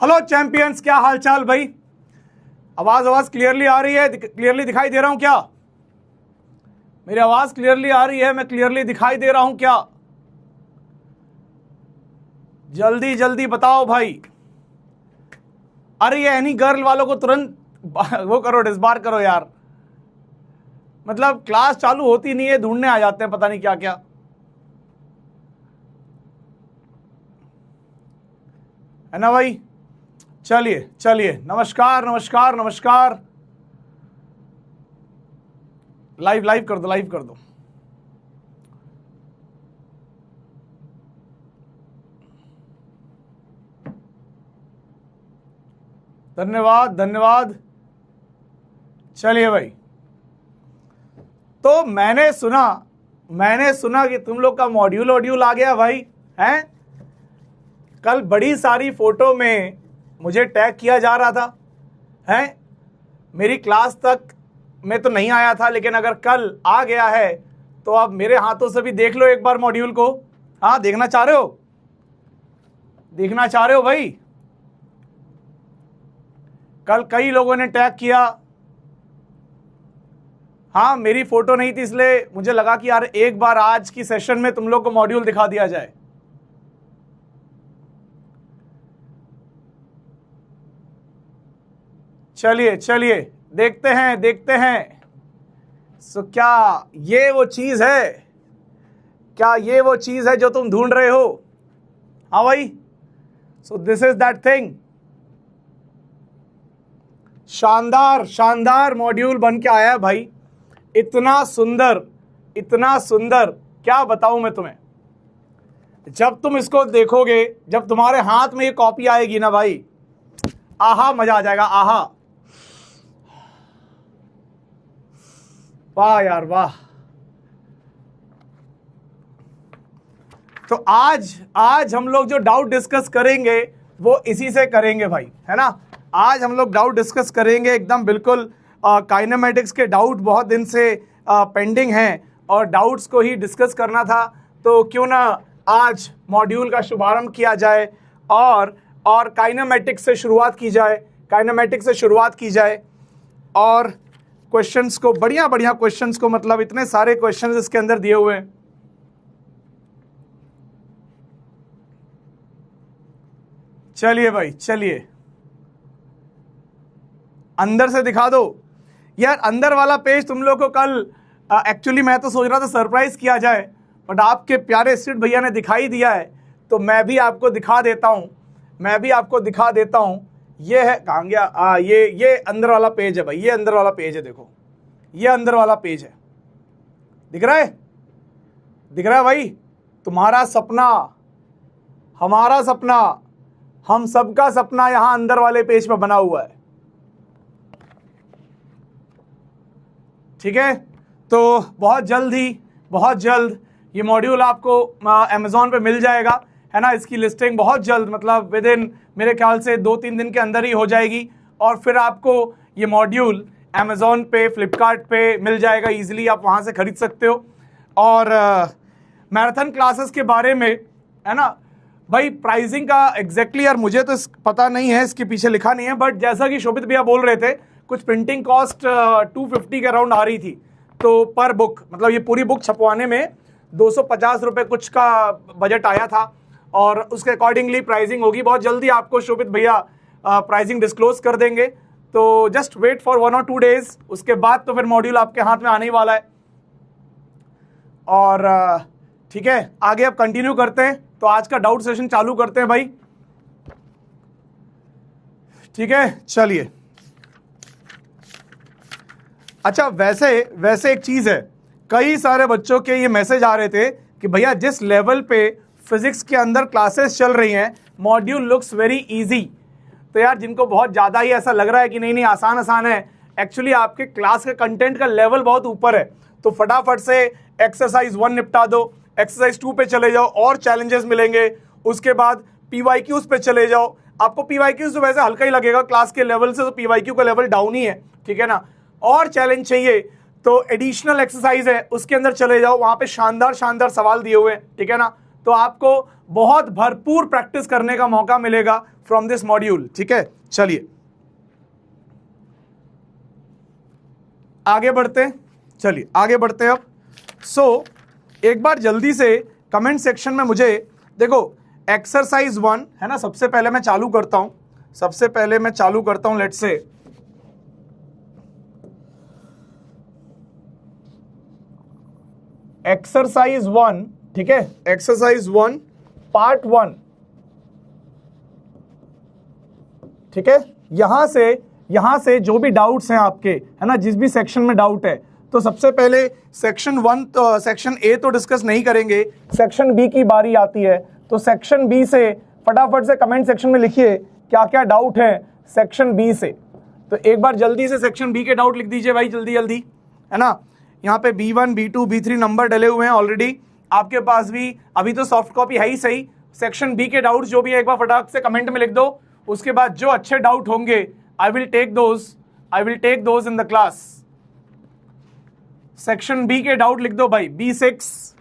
Hello champions, क्या हाल चाल भाई? आवाज क्लियरली आ रही है? क्लियरली दिखाई दे रहा हूं क्या? मेरी आवाज क्लियरली आ रही है? मैं क्लियरली दिखाई दे रहा हूं क्या? जल्दी जल्दी बताओ भाई। अरे ये एनी गर्ल वालों को तुरंत वो करो, डिसबार करो यार। मतलब क्लास चालू होती नहीं है, ढूंढने आ जाते हैं पता नहीं क्या क्या। है ना भाई? चलिए चलिए, नमस्कार नमस्कार नमस्कार। लाइव लाइव कर दो, लाइव कर दो। धन्यवाद धन्यवाद। चलिए भाई, तो मैंने सुना कि तुम लोग का मॉड्यूल आ गया भाई, हैं? कल बड़ी सारी फोटो में मुझे टैग किया जा रहा था, हैं? मेरी क्लास तक में तो नहीं आया था, लेकिन अगर कल आ गया है तो आप मेरे हाथों से भी देख लो एक बार मॉड्यूल को। हाँ, देखना चाह रहे हो? देखना चाह रहे हो भाई? कल कई लोगों ने टैग किया। हाँ, मेरी फोटो नहीं थी, इसलिए मुझे लगा कि यार एक बार आज की सेशन में तुम लोग को मॉड्यूल दिखा दिया जाए। चलिए चलिए, देखते हैं। सो क्या ये वो चीज है? क्या ये वो चीज है जो तुम ढूंढ रहे हो? हाँ भाई, so this is that thing. शानदार शानदार मॉड्यूल बन के आया है भाई। इतना सुंदर, इतना सुंदर, क्या बताऊं मैं तुम्हें। जब तुम इसको देखोगे, जब तुम्हारे हाथ में ये कॉपी आएगी ना भाई, आहा, मजा आ जाएगा। आहा, वाह यार वाह। तो आज हम लोग जो डाउट डिस्कस करेंगे वो इसी से करेंगे भाई, है ना? आज हम लोग डाउट डिस्कस करेंगे एकदम बिल्कुल। काइनेमेटिक्स के डाउट बहुत दिन से पेंडिंग हैं और डाउट्स को ही डिस्कस करना था, तो क्यों ना आज मॉड्यूल का शुभारंभ किया जाए और काइनेमेटिक्स से शुरुआत की जाए और क्वेश्चंस को, बढ़िया बढ़िया क्वेश्चंस को, मतलब इतने सारे क्वेश्चंस इसके अंदर दिए हुए हैं। चलिए भाई, चलिए अंदर से दिखा दो यार। अंदर वाला पेज तुम लोग को कल एक्चुअली मैं तो सोच रहा था सरप्राइज किया जाए, बट आपके प्यारे स्ट्रीट भैया ने दिखाई दिया है, तो मैं भी आपको दिखा देता हूं। ये है, कहाँ गया? ये अंदर वाला पेज है भाई, ये अंदर वाला पेज है। देखो, ये अंदर वाला पेज है। दिख रहा है भाई? तुम्हारा सपना, हमारा सपना, हम सबका सपना यहां अंदर वाले पेज पे बना हुआ है। ठीक है, तो बहुत जल्द ये मॉड्यूल आपको अमेज़ॉन पे मिल जाएगा, है ना? इसकी लिस्टिंग बहुत जल्द, मतलब विद इन मेरे ख्याल से 2-3 दिन के अंदर ही हो जाएगी, और फिर आपको ये मॉड्यूल अमेज़ॉन पे, फ्लिपकार्ट पे मिल जाएगा इजीली। आप वहाँ से खरीद सकते हो। और मैराथन क्लासेस के बारे में, है ना भाई, प्राइसिंग का एग्जैक्टली यार मुझे तो पता नहीं है, इसके पीछे लिखा नहीं है, बट जैसा कि शोभित भैया बोल रहे थे, कुछ प्रिंटिंग कॉस्ट 250 के अराउंड आ रही थी। तो पर बुक, मतलब ये पूरी बुक छपवाने में 250 रुपये कुछ का बजट आया था, और उसके अकॉर्डिंगली प्राइसिंग होगी। बहुत जल्दी आपको शोभित भैया प्राइसिंग डिस्क्लोज कर देंगे, तो जस्ट वेट फॉर 1 और 2 डेज। उसके बाद तो फिर मॉड्यूल आपके हाथ में आने ही वाला है। और ठीक है, आगे अब कंटिन्यू करते हैं, तो आज का डाउट सेशन चालू करते हैं भाई। ठीक है, चलिए। अच्छा, वैसे एक चीज है, कई सारे बच्चों के ये मैसेज आ रहे थे कि भैया जिस लेवल पे फिजिक्स के अंदर क्लासेस चल रही हैं, मॉड्यूल लुक्स वेरी इजी। तो यार जिनको बहुत ज़्यादा ही ऐसा लग रहा है कि नहीं आसान है, एक्चुअली आपके क्लास के कंटेंट का लेवल बहुत ऊपर है, तो फटाफट से एक्सरसाइज 1 निपटा दो, एक्सरसाइज 2 पे चले जाओ, और चैलेंजेस मिलेंगे। उसके बाद PYQs पे चले जाओ। आपको PYQs तो वैसे हल्का ही लगेगा क्लास के लेवल से, तो PYQ का लेवल डाउन ही है, ठीक है ना? और चैलेंज चाहिए तो एडिशनल एक्सरसाइज है, उसके अंदर चले जाओ, वहां पे शानदार सवाल दिए हुए हैं, ठीक है ना? तो आपको बहुत भरपूर प्रैक्टिस करने का मौका मिलेगा फ्रॉम दिस मॉड्यूल। ठीक है, चलिए आगे बढ़ते हैं, चलिए आगे बढ़ते हैं अब। सो एक बार जल्दी से कमेंट सेक्शन में मुझे देखो एक्सरसाइज 1 है ना, सबसे पहले मैं चालू करता हूं, लेट्स से एक्सरसाइज 1, ठीक है, एक्सरसाइज 1 पार्ट 1, ठीक है। यहां से जो भी डाउट्स हैं आपके, है ना, जिस भी सेक्शन में डाउट है, तो सबसे पहले सेक्शन 1 तो सेक्शन ए तो डिस्कस नहीं करेंगे, सेक्शन बी की बारी आती है। तो सेक्शन बी से फटाफट से कमेंट सेक्शन में लिखिए क्या क्या डाउट है सेक्शन बी से। तो एक बार जल्दी से सेक्शन बी के डाउट लिख दीजिए भाई, जल्दी जल्दी, है ना। यहाँ पे B1, B2, B3 नंबर डले हुए हैं ऑलरेडी आपके पास भी, अभी तो सॉफ्ट कॉपी है ही सही। सेक्शन बी के डाउट जो भी है एक बार फटाक से कमेंट में लिख दो। उसके बाद जो अच्छे डाउट होंगे I will take those in the class. Section B के डाउट लिख दो भाई, B6,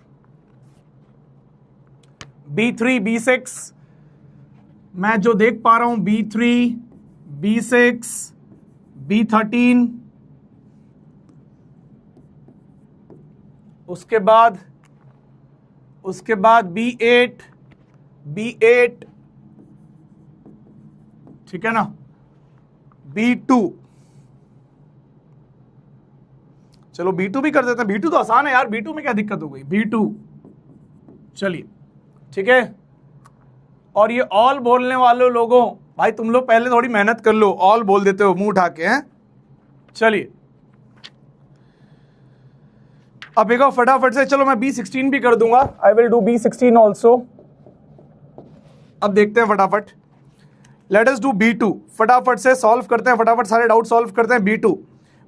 B3, B6, मैं जो देख पा रहा हूं B3, B6, B13, उसके बाद B8, ठीक है ना, B2, चलो B2 भी कर देते हैं, B2 तो आसान है यार, B2 में क्या दिक्कत हो गई, B2, चलिए ठीक है। और ये ऑल बोलने वाले लोगों, भाई तुम लोग पहले थोड़ी मेहनत कर लो, ऑल बोल देते हो मुंह उठा के, हैं। चलिए अब एक फटाफट से, चलो मैं B16 भी कर दूंगा, I will do B16 also. अब देखते हैं फटाफट, लेट अस डू B2, फटाफट से सॉल्व करते हैं, फटाफट सारे डाउट सॉल्व करते हैं।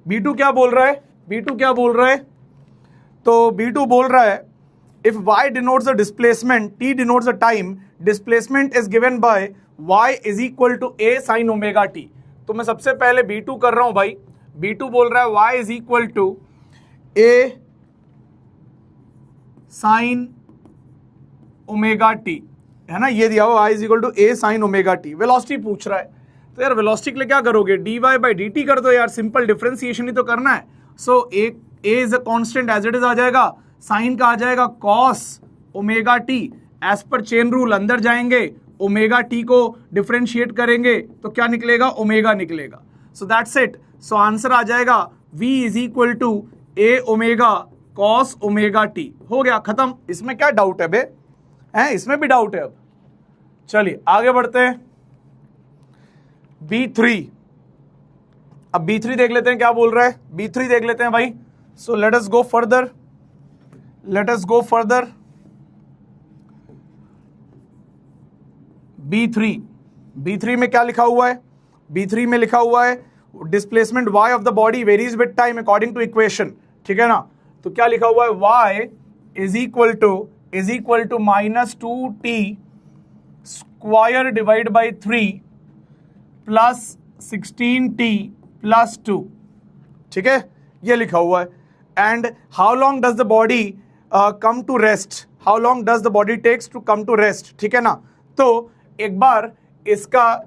B2 क्या बोल रहा है, तो B2 बोल रहा है if y denotes the displacement, t denotes the time, displacement is given by y is equal to a sin omega t। तो मैं सबसे पहले B2 कर रहा हूं भाई, B2 बोल रहा है y is equal to a sin omega t, है ना, ये दिया हुआ y is equal to a sin omega t। Velocity पूछ रहा है, तो यार वेलोसिटी के लिए क्या करोगे, dy by dt कर दो यार, सिंपल डिफरेंशिएशन ही तो करना है। So a is a constant as it is आ जाएगा, साइन का आ जाएगा cos ओमेगा टी, एज पर चेन रूल अंदर जाएंगे, ओमेगा टी को डिफरेंशिएट करेंगे तो क्या निकलेगा, ओमेगा निकलेगा। So that's it, so answer आ जाएगा v is equal to a omega cos omega t. हो गया खत्म, इसमें क्या डाउट है बे, हैं, इसमें भी डाउट है। अब चलिए आगे बढ़ते हैं, B3, अब B3 देख लेते हैं क्या बोल रहा है, B3 देख लेते हैं भाई। So let us go further, B3 में क्या लिखा हुआ है, B3 में लिखा हुआ है displacement y of the body varies with time according to equation, ठीक है ना। तो क्या लिखा हुआ है, y is equal to -2t square divide by 3 plus 16t plus 2, ठीक है, ये लिखा हुआ है। And how long does the body come to rest, how long does the body takes to come to rest, ठीक है ना। तो एक बार इसका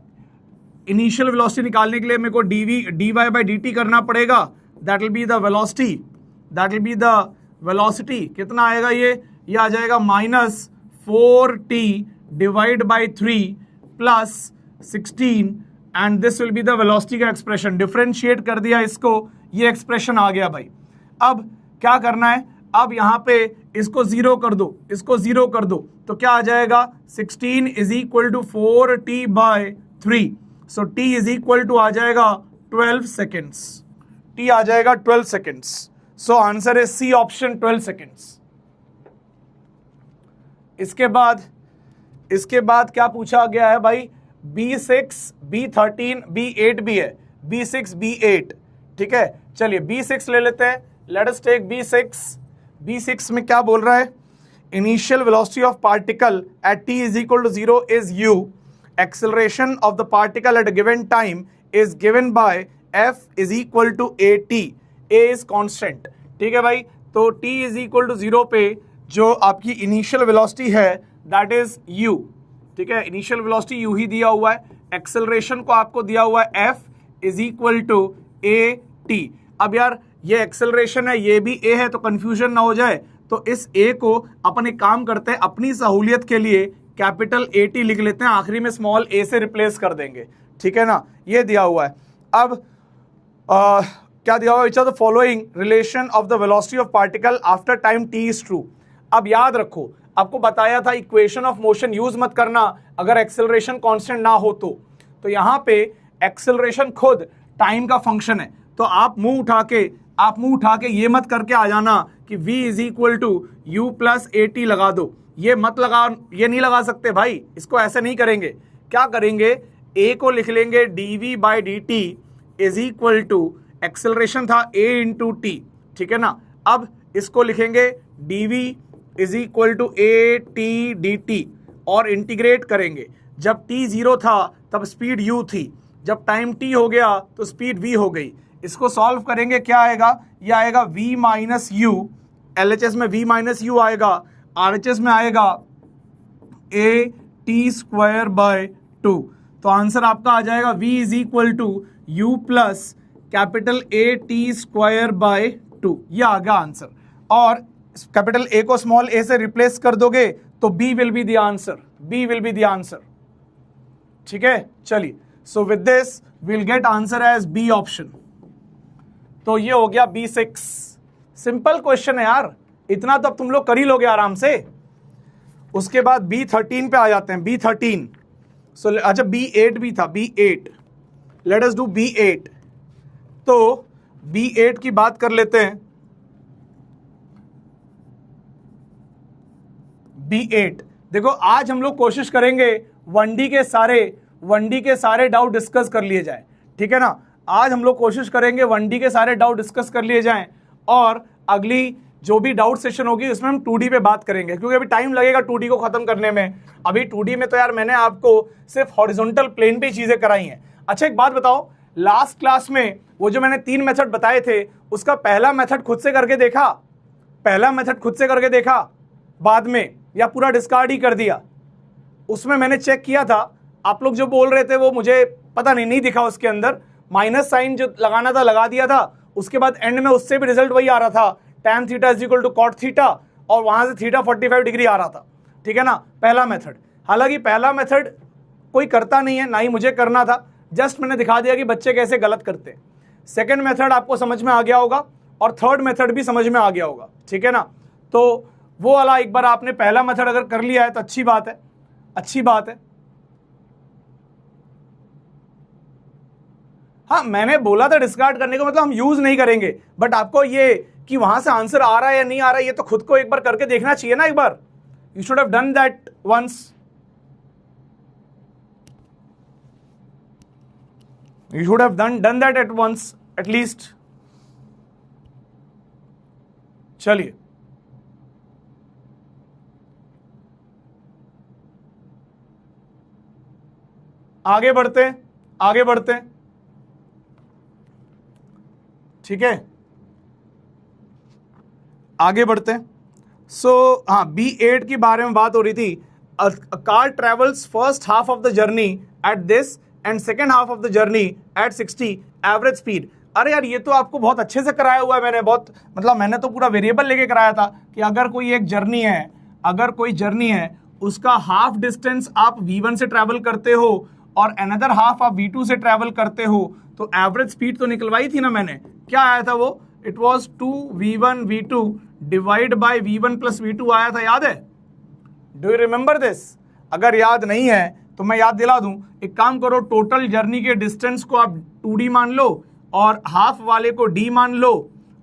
इनिशियल वेलोसिटी निकालने के लिए मेरे को dy बाई dt करना पड़ेगा, that will be the velocity, कितना आएगा ये आ जाएगा -4t divide by 3 plus 16, and this will be the velocity का एक्सप्रेशन। डिफरेंशिएट कर दिया इसको, ये एक्सप्रेशन आ गया भाई। अब क्या करना है, अब यहां पे इसको जीरो कर दो, तो क्या आ जाएगा, 16 is equal to 4t by 3, so t is equal to आ जाएगा 12 सेकेंड्स, t आ जाएगा 12 सेकेंड्स। सो आंसर है सी ऑप्शन, 12 सेकेंड्स। इसके बाद क्या पूछा गया है भाई, B6, B13, B8 भी है, B6, B8, ठीक है। चलिए B6 ले लेते हैं, लेट अस टेक B6 में क्या बोल रहा है, initial velocity of particle at t is equal to 0 is u, acceleration of the particle at a given time is given by f is equal to at, a is constant, ठीक है भाई। तो t is equal to 0 पे जो आपकी initial velocity है that is u, ठीक है, इनिशियल वेलोसिटी u ही दिया हुआ है, एक्सेलरेशन को आपको दिया हुआ है f is equal to a t। अब यार ये एक्सेलरेशन है, ये भी a है, तो कंफ्यूजन ना हो जाए, तो इस a को अपन एक काम करते हैं, अपनी सहूलियत के लिए कैपिटल AT लिख लेते हैं, आखिरी में स्मॉल a से रिप्लेस कर देंगे, ठीक है ना, ये दिया हुआ है। अब क्या दिया हुआ, which are the following relation of the velocity of particle after time t is true. अब याद रखो, आपको बताया था इक्वेशन ऑफ मोशन यूज मत करना अगर एक्सेलरेशन कांस्टेंट ना हो तो यहां पे एक्सेलरेशन खुद टाइम का फंक्शन है, तो आप मुंह उठा के ये मत करके आ जाना कि v is equal to u plus AT लगा दो, ये नहीं लगा सकते भाई, इसको ऐसे नहीं करेंगे। क्या करेंगे, a को लिख लेंगे dv by dt is equal to acceleration था a इंटू टी, ठीक है ना, अब इसको लिखेंगे dv is equal to AT dt और इंटीग्रेट करेंगे। जब t 0 था तब स्पीड u थी, जब टाइम t हो गया तो स्पीड v हो गई। इसको सॉल्व करेंगे, क्या आएगा, ये आएगा v माइनस यू, LHS में v माइनस यू आएगा, RHS में आएगा AT स्क्वायर बाय 2, तो आंसर आपका आ जाएगा v is equal to u plus capital AT square by 2, ये आ गया आंसर। और कैपिटल A को स्मॉल a से रिप्लेस कर दोगे तो B will be the answer, B will be the answer, ठीक है। चलिए, so with this will get answer as B option. तो ये हो गया B6। सिंपल क्वेश्चन है यार, इतना तो अब तुम लोग कर ही लोगे आराम से। उसके बाद B13 पे आ जाते हैं, B13। सो अच्छा B8 भी था, B8, let us do B8। तो B8 की बात कर लेते हैं। B8 देखो, आज हम लोग कोशिश करेंगे 1D के सारे डाउट डिस्कस कर लिए जाए, ठीक है ना। आज हम लोग कोशिश करेंगे 1D के सारे डाउट डिस्कस कर लिए जाएं, और अगली जो भी डाउट सेशन होगी उसमें हम 2D पे बात करेंगे, क्योंकि अभी टाइम लगेगा 2D को खत्म करने में। अभी 2D में तो यार मैंने आपको सिर्फ हॉरिजॉन्टल प्लेन पे चीजें कराई हैं। अच्छा एक बात बताओ, लास्ट क्लास में वो जो मैंने 3 मेथड बताए थे, उसका पहला मेथड खुद से करके देखा, बाद में, या पूरा डिस्कार्ड ही कर दिया? उसमें मैंने चेक किया था, आप लोग जो बोल रहे थे वो मुझे पता नहीं दिखा, उसके अंदर माइनस साइन जो लगाना था लगा दिया था, उसके बाद एंड में उससे भी रिजल्ट वही आ रहा था, tan theta is equal to cot theta, और वहां से थीटा 45 डिग्री आ रहा था, ठीक है ना, पहला मेथड। हालांकि पहला मेथड कोई करता नहीं है, ना ही मुझे करना था, जस्ट मैंने दिखा दिया कि बच्चे कैसे गलत करते हैं। सेकंड मेथड आपको समझ में आ गया होगा, और थर्ड मेथड भी समझ में आ गया होगा, ठीक है ना। तो वो वाला एक बार आपने पहला मेथड अगर कर लिया है तो अच्छी बात है। हाँ, मैंने बोला था डिस्कार्ड करने का मतलब हम यूज नहीं करेंगे, बट आपको ये कि वहां से आंसर आ रहा है या नहीं आ रहा है, ये तो खुद को एक बार करके देखना चाहिए ना एक बार। You should have done that once, you should have done that at once at least। चलिए, आगे बढ़ते हैं, ठीक है, आगे बढ़ते हैं। सो हाँ, B8 के बारे में बात हो रही थी। A car travels first half of the journey at this and second half of the journey at 60 average speed। अरे यार, ये तो आपको बहुत अच्छे से कराया हुआ है मैंने, मैंने तो पूरा वेरिएबल लेके कराया था कि अगर कोई जर्नी है उसका हाफ डिस्टेंस आप V1 से ट्रैवल करते हो और अनदर हाफ आप V2 से ट्रैवल करते हो, तो एवरेज स्पीड तो निकलवाई थी ना मैंने। क्या आया था वो? It was 2v1 v2 divide by v1 plus v2 आया था, याद है? Do you remember this? अगर याद नहीं है तो मैं याद दिला दूं। एक काम करो, टोटल जर्नी के डिस्टेंस को आप 2d मान लो और हाफ वाले को d मान लो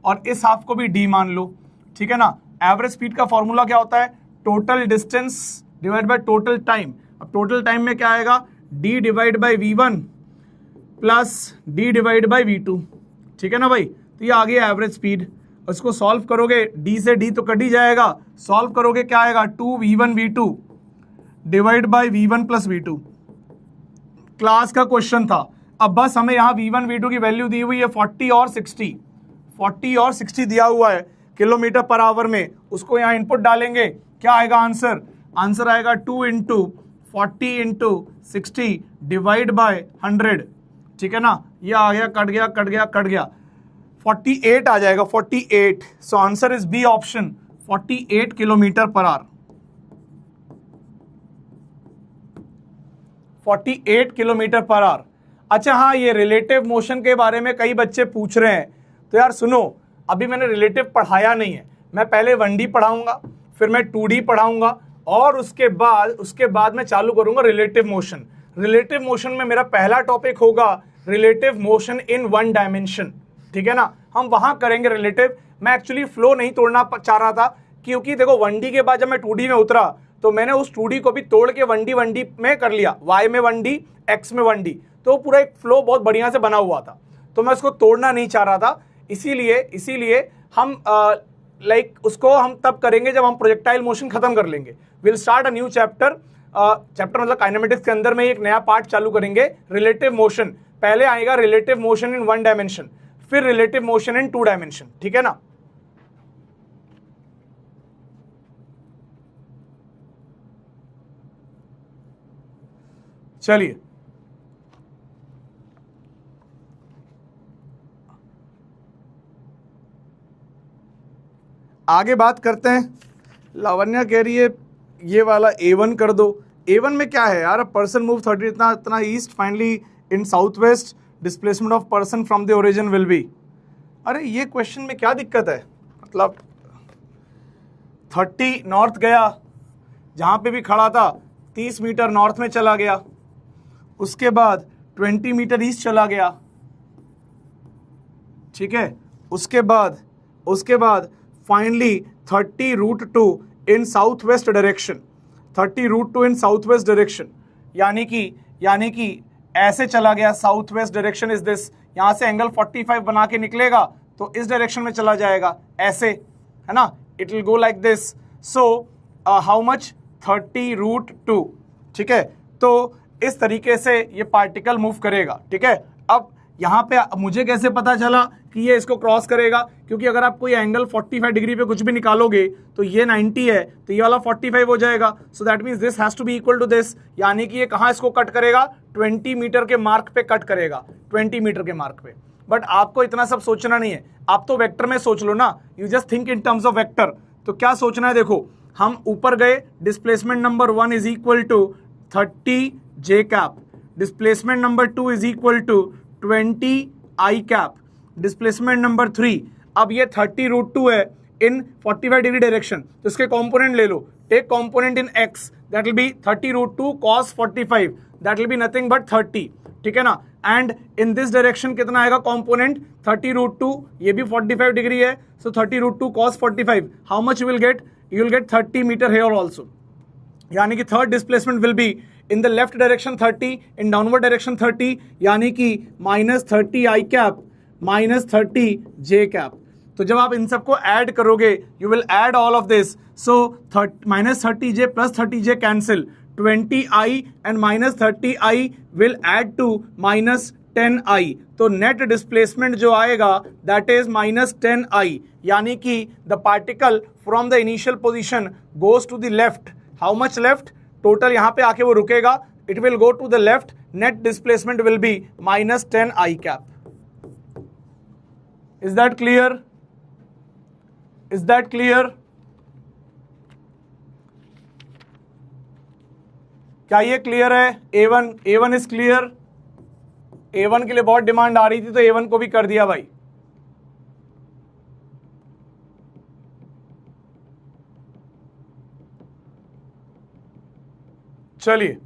और इस हाफ को भी d मान लो, ठीक है ना। एवरेज स्पीड का फॉर्मूला क्या होता है? Total distance divide by total time. अब टोटल टाइम में क्या आएगा? d divide by v1 plus d divide by v2, ठीक है ना भाई। तो ये आ गया एवरेज स्पीड। इसको सॉल्व करोगे, d से d तो कट ही जाएगा, सॉल्व करोगे क्या आएगा? 2v1 v2 divide by v1 plus v2। Class का क्वेश्चन था। अब बस हमें यहाँ v1 v2 की वैल्यू दी हुई है 40 और 60 दिया हुआ है किलोमीटर पर आवर में। उसको यहाँ इनपुट डालेंगे, क्या आएगा आंसर? आंसर आएगा 2 इंटू 40 इंटू 60 डिवाइड बाय 100, ठीक है ना, ये आ गया, कट गया कट गया कट गया, 48 आ जाएगा, 48। So answer is B option, 48 kilometre per hour, 48 kilometre per hour. अच्छा हाँ, ये रिलेटिव मोशन के बारे में कई बच्चे पूछ रहे हैं, तो यार सुनो, अभी मैंने रिलेटिव पढ़ाया नहीं है, मैं पहले 1D पढ़ाऊंगा, फिर मैं 2D पढ़ाऊंगा, और उसके बाद मैं चालू करूंगा रिलेटिव मोशन। रिलेटिव मोशन में मेरा पहला टॉपिक होगा रिलेटिव मोशन इन 1 डायमेंशन, ठीक है ना, हम वहां करेंगे रिलेटिव। मैं एक्चुअली फ्लो नहीं तोड़ना चाह रहा था, क्योंकि देखो 1D के बाद जब मैं 2D में उतरा तो मैंने उस 2D को भी तोड़ के 1D में कर लिया, y में 1D, x में 1D, तो पूरा एक फ्लो बहुत बढ़िया से बना हुआ था, तो मैं उसको तोड़ना नहीं चाह रहा था। इसीलिए हम उसको हम तब करेंगे जब हम प्रोजेक्टाइल मोशन खत्म कर लेंगे। Will start a new chapter, chapter मतलब काइनेमेटिक्स के अंदर में एक नया पार्ट चालू करेंगे, रिलेटिव मोशन। पहले आएगा रिलेटिव मोशन इन 1 डायमेंशन, फिर रिलेटिव मोशन इन 2 डायमेंशन, ठीक है ना। चलिए आगे बात करते हैं। लावण्या कह रही है ये वाला A1 कर दो। A1 में क्या है यार, पर्सन मूव 30 इतना east, finally in south west, displacement of person from the origin will be. अरे ये क्वेश्चन में क्या दिक्कत है, मतलब 30 नॉर्थ गया, जहां पे भी खड़ा था 30 मीटर नॉर्थ में चला गया, उसके बाद 20 मीटर ईस्ट चला गया, ठीक है, उसके बाद फाइनली 30 रूट 2 इन साउथ वेस्ट डायरेक्शन, 30 रूट 2 इन साउथ वेस्ट डायरेक्शन, यानी कि ऐसे चला गया, south west direction is this, यहां से एंगल 45 बना के निकलेगा तो इस डायरेक्शन में चला जाएगा, ऐसे, है ना, it will go like this. So how much, 30 root 2, ठीक है, तो इस तरीके से ये पार्टिकल मूव करेगा, ठीक है। अब यहाँ पे मुझे कैसे पता चला कि ये इसको क्रॉस करेगा, क्योंकि अगर आप कोई एंगल 45 डिग्री पे कुछ भी निकालोगे तो ये 90 है, तो ये वाला 45 हो जाएगा, so that means this has to be equal to this, यानी कि ये कहाँ इसको कट करेगा, 20 मीटर के मार्क पे कट करेगा, 20 मीटर के मार्क पे। बट आपको इतना सब सोचना नहीं है, आप तो वेक्टर में सोच लो ना, you just think in terms of vector. तो क्या सोचना है, देखो हम ऊपर गए, displacement number 1 is equal to 30 j cap, displacement number 2 is equal to 20 I cap, displacement number 3, अब ये 30 रूट 2 है इन 45 डिग्री डायरेक्शन, तो इसके कंपोनेंट ले लो, take component in x, that will be 30 root 2 cos 45, that will be nothing but 30, ठीक है ना। एंड इन दिस डायरेक्शन कितना आएगा कंपोनेंट, 30 रूट 2, ये भी 45 डिग्री है, so 30 root 2 cos 45, how much you will get, you will get 30 metre here also, यानी कि third displacement will be in the left direction 30, in downward direction 30, यानी कि -30 I cap -30 j cap. तो जब आप इन सबको ऐड करोगे, you will add all of this, so -30 j plus 30 j cancel, 20 I and -30 I will add to -10 I, तो net displacement जो आएगा दैट इज -10 I, यानी कि the particle from the initial position goes to the left, how much left, total यहां पे आके वो रुकेगा, it will go to the left, net displacement will be -10 I cap. Is that clear, is that clear, क्या ये clear है? A1 is clear, A1 के लिए बहुत डिमांड आ रही थी तो A1 को भी कर दिया भाई। चलिए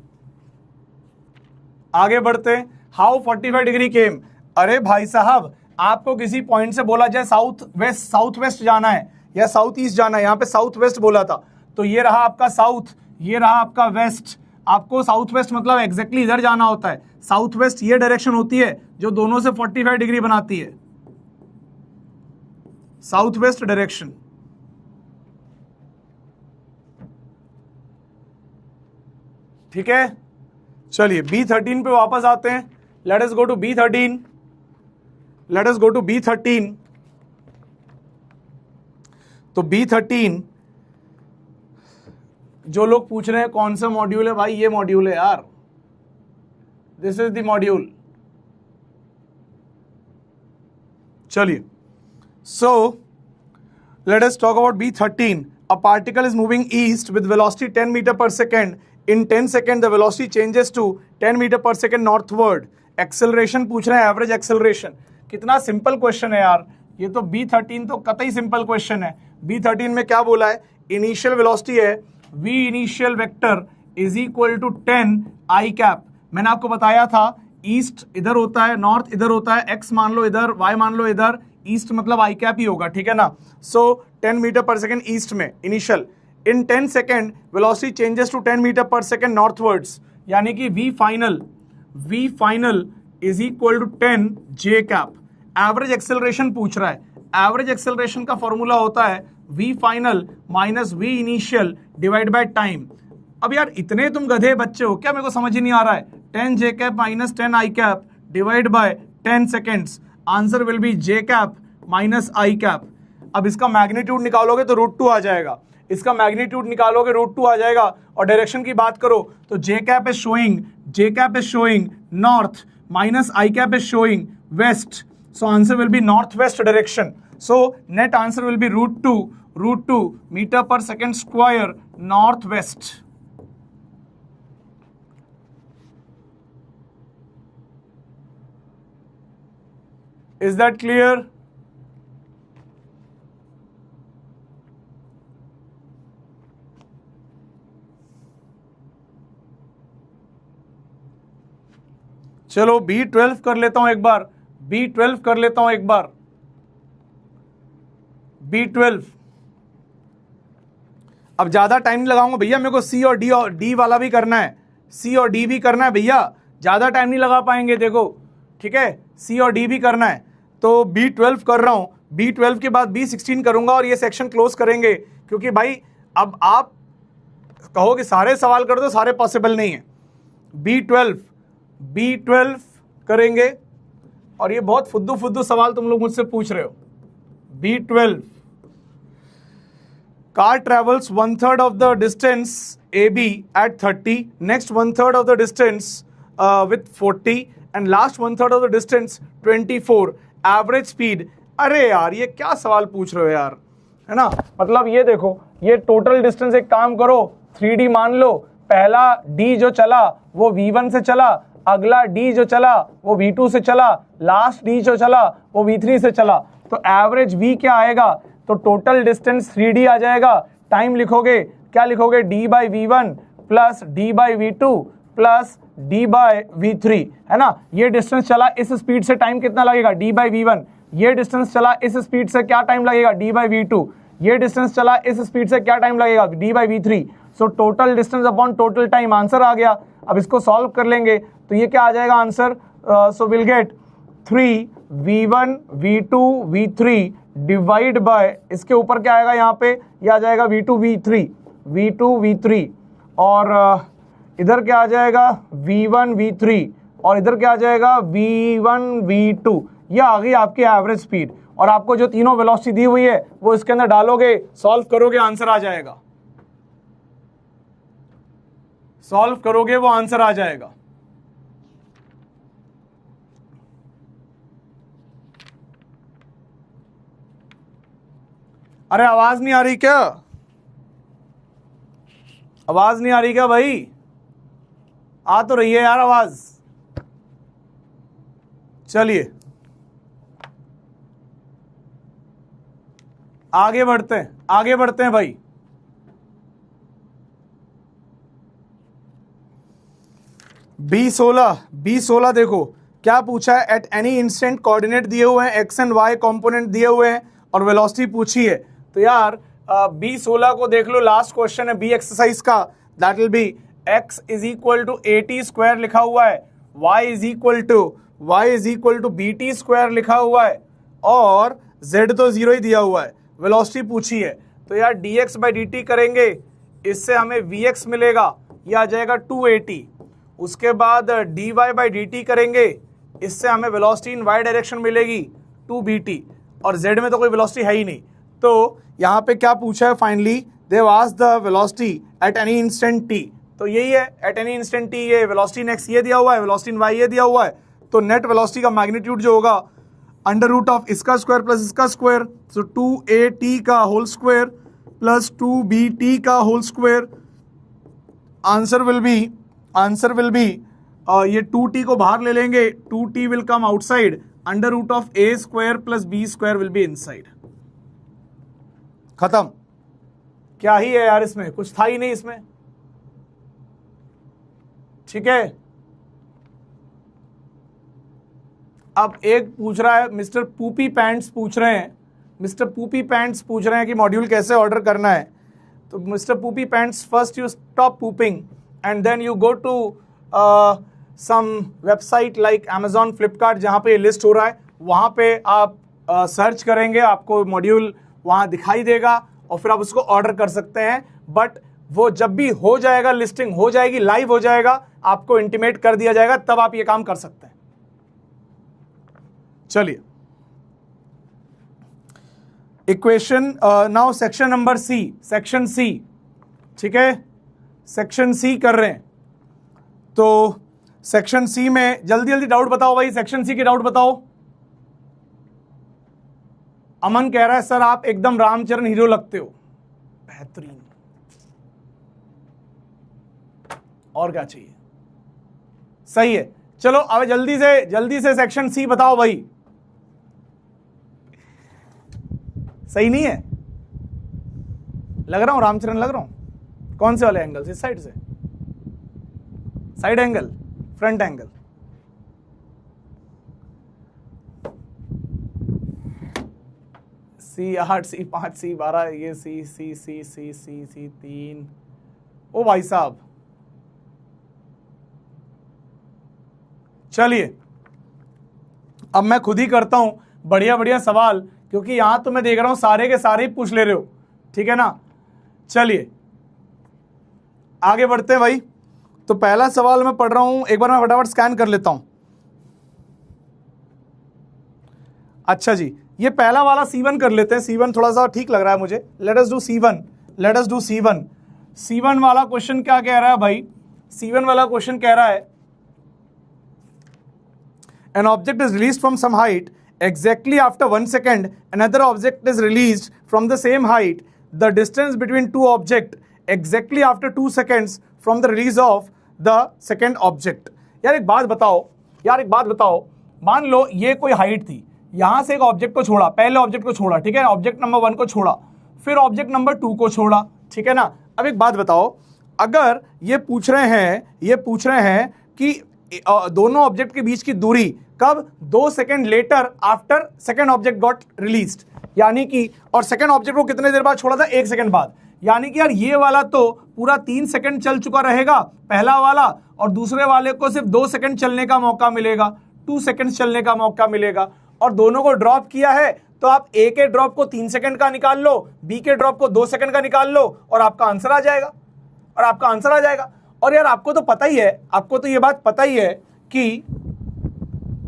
आगे बढ़ते हैं। हाउ 45 डिग्री केम, अरे भाई साहब आपको किसी पॉइंट से बोला जाए साउथ वेस्ट जाना है या साउथ ईस्ट जाना है, यहां पे साउथ वेस्ट बोला था, तो ये रहा आपका साउथ, ये रहा आपका वेस्ट, आपको साउथ वेस्ट मतलब एग्जैक्टली इधर जाना होता है। साउथ वेस्ट ये डायरेक्शन होती है जो दोनों से 45 डिग्री बनाती है, साउथ वेस्ट डायरेक्शन। ठीक है, चलिए B13 पे वापस आते हैं। Let us go to B13, let us go to B13। तो B13 जो लोग पूछ रहे हैं कौन सा मॉड्यूल है, भाई ये मॉड्यूल है यार, दिस इज द मॉड्यूल। चलिए, सो let us talk about B13. A particle is moving east with velocity 10 meter per second. In 10 seconds, the velocity changes to 10 meter per second northward. Acceleration पूछ रहे हैं, average acceleration। कितना simple question है यार, ये तो B13 तो कतई सिंपल क्वेश्चन है। B13 में क्या बोला है, इनिशियल वेलोसिटी है v initial vector is equal to 10 i cap. मैंने आपको बताया था ईस्ट इधर होता है, नॉर्थ इधर होता है, x मान लो इधर, y मान लो इधर, ईस्ट मतलब आई कैप ही होगा, ठीक है ना। So 10 metre per second east में initial, in 10 second velocity changes to 10 metre per second northwards, यानी कि v final is equal to 10 j cap. Average acceleration पूछ रहा है, एवरेज एक्सेलरेशन का फॉर्मूला होता है v final minus v initial divide by time. अब यार इतने तुम गधे बच्चे हो क्या, मेरे को समझ ही नहीं आ रहा है। 10 j cap minus 10 i cap divide by 10 seconds, answer will B j cap minus i cap. अब इसका मैग्नीट्यूड निकालोगे तो √2 आ जाएगा, इसका मैग्नीट्यूड निकालोगे √2 आ जाएगा, और डायरेक्शन की बात करो तो j cap is showing north minus i cap is showing west, so answer will be north west direction. So net answer will be √2 metre per second square north west. Is that clear? चलो B12 कर लेता हूं एक बार, B12 कर लेता हूं एक बार, B12। अब ज्यादा टाइम नहीं लगाऊंगा भैया, मेरे को C और D वाला भी करना है, C और D भी करना है भैया, ज्यादा टाइम नहीं लगा पाएंगे, देखो ठीक है, C और D भी करना है। तो B12 कर रहा हूं, B12 के बाद B16 करूंगा और ये सेक्शन क्लोज करेंगे, क्योंकि भाई अब आप कहो कि सारे सवाल कर दो, सारे पॉसिबल नहीं है। B12 करेंगे, और ये बहुत फुद्दू सवाल तुम लोग मुझसे पूछ रहे हो। B12, car travels 1/3 of the distance AB at 30, next 1/3 of the distance with 40 and last 1/3 of the distance 24, average speed. अरे यार ये क्या सवाल पूछ रहे हो यार, है ना। मतलब ये देखो, ये टोटल डिस्टेंस, एक काम करो 3D मान लो, पहला D जो चला वो V1 से चला, अगला D जो चला वो V2 से चला, लास्ट D जो चला वो V3 से चला, तो एवरेज V क्या आएगा, तो टोटल डिस्टेंस 3D आ जाएगा। टाइम लिखोगे, क्या लिखोगे, D by V1 plus D by V2 plus D by V3, है ना। ये डिस्टेंस चला इस स्पीड से, टाइम कितना लगेगा, D बाई V1। ये डिस्टेंस चला इस स्पीड से, क्या टाइम लगेगा, D बाई V2। ये डिस्टेंस चला इस स्पीड से, क्या टाइम लगेगा, D by V3। So total distance upon total time, answer आ गया। अब इसको सॉल्व कर लेंगे तो ये क्या आ जाएगा answer, so will get 3V1 V2 V3 divide by, इसके ऊपर क्या आएगा यहाँ पे, ये आ जाएगा V2 V3, और इधर क्या आ जाएगा V1 V3, और इधर क्या आ जाएगा V1 V2। ये आ गई आपकी एवरेज स्पीड, और आपको जो तीनों वेलोसिटी दी हुई है वो इसके अंदर डालोगे, सॉल्व करोगे, आंसर आ जाएगा, सॉल्व करोगे वो आंसर आ जाएगा। अरे आवाज नहीं आ रही क्या, आवाज नहीं आ रही क्या भाई, आ तो रही है यार आवाज। चलिए आगे बढ़ते हैं भाई। B16 देखो क्या पूछा है, एट एनी इंस्टेंट कोऑर्डिनेट दिए हुए हैं, एक्स एंड वाई कंपोनेंट दिए हुए हैं, और वेलोसिटी पूछी है। तो यार B16 को देख लो, लास्ट क्वेश्चन है B एक्सरसाइज का, that will be x is equal to AT² लिखा हुआ है, y is equal to BT² लिखा हुआ है, और z तो 0 ही दिया हुआ है, वेलोसिटी पूछी है। तो यार dx बाई dt करेंगे, इससे हमें vx मिलेगा, यह आ जाएगा 2AT। उसके बाद dy बाई dt करेंगे, इससे हमें वेलोसिटी इन y डायरेक्शन मिलेगी 2BT, और z में तो कोई वेलोसिटी है ही नहीं। तो यहाँ पे क्या पूछा है finally, they have asked the velocity at any instant T, तो यही है एट एनी इंस्टेंट टी, ये वेलोसिटी इन एक्स ये दिया हुआ है, वेलोसिटी इन वाई ये दिया हुआ है, तो नेट वेलोसिटी का मैग्नीट्यूड जो होगा अंडर रूट ऑफ इसका स्क्वायर प्लस इसका स्क्वायर, सो 2at का होल स्क्वायर प्लस 2bt का whole square, answer will be ये 2t को बाहर ले लेंगे, 2t will come outside, under root of a square plus b square will be inside. खत्म। क्या ही है यार, इसमें कुछ था ही नहीं इसमें, ठीक है। अब एक पूछ रहा है मिस्टर पूपी पैंट्स पूछ रहे हैं कि मॉड्यूल कैसे ऑर्डर करना है। तो Mister Poopy Pants, first you stop pooping and then you go to some website like Amazon, Flipkart, जहाँ पे लिस्ट हो रहा है, वहाँ पे आप सर्च करेंगे, आपको मॉड्यूल वहाँ दिखाई देगा और फिर आप उसको ऑर्डर कर सकते हैं। बट वो जब भी हो जाएगा, लिस्टिंग हो जाएगी, लाइव हो जाएगा, आपको इंटीमेट कर दिया जाएगा, तब आप ये काम कर सकते हैं। चलिए, equation now section number C, section C, ठीक है, सेक्शन सी कर रहे हैं। तो सेक्शन सी में जल्दी जल्दी डाउट बताओ भाई, सेक्शन सी के डाउट बताओ। अमन कह रहा है सर आप एकदम रामचरण हीरो लगते हो, बेहतरीन, और क्या चाहिए, सही है। चलो अब जल्दी से सेक्शन सी बताओ भाई। सही नहीं है, लग रहा हूं रामचरण लग रहा हूं? कौन से वाले एंगल से? इस साइड से, side angle, front angle, C8 C5 C12, ये C3। ओ भाई साहब, चलिए अब मैं खुद ही करता हूं बढ़िया बढ़िया सवाल, क्योंकि यहां तो मैं देख रहा हूं सारे के सारे ही पूछ ले रहे हो, ठीक है ना। चलिए आगे बढ़ते हैं भाई। तो पहला सवाल मैं पढ़ रहा हूं, एक बार मैं फटाफट स्कैन कर लेता हूं। अच्छा जी, ये पहला वाला C1 कर लेते हैं। C1 थोड़ा सा ठीक लग रहा है मुझे। Let us do C1। C1 वाला क्वेश्चन क्या कह रहा है भाई? C1 वाला क्वेश्चन कह रहा है an object is released from some height, exactly after 1 second another object is released from the same height, the distance between two objects exactly after 2 seconds from the release of the second object। यार एक बात बताओ, मान लो ये कोई height थी, यहां से एक ऑब्जेक्ट को छोड़ा, पहले ऑब्जेक्ट को छोड़ा, ठीक है, ऑब्जेक्ट नंबर 1 को छोड़ा, फिर ऑब्जेक्ट नंबर 2 को छोड़ा, ठीक है ना। अब एक बात बताओ, अगर ये पूछ रहे हैं कि दोनों ऑब्जेक्ट के बीच की दूरी कब 2 second later after second object got released, यानी कि, और सेकंड ऑब्जेक्ट को कितने देर बाद छोड़ा था? 1 सेकंड बाद। यानी कि यार ये वाला तो पूरा 3 सेकंड चल चुका रहेगा पहला वाला, और दूसरे वाले को सिर्फ 2 सेकंड चलने का मौका मिलेगा, 2 सेकंड चलने का मौका मिलेगा। और दोनों को ड्रॉप किया है तो आप ए के ड्रॉप को 3 सेकंड का निकाल लो, बी के ड्रॉप को 2 सेकंड का निकाल लो, और आपका आंसर आ जाएगा। और यार आपको तो पता ही है, आपको तो ये बात पता ही है कि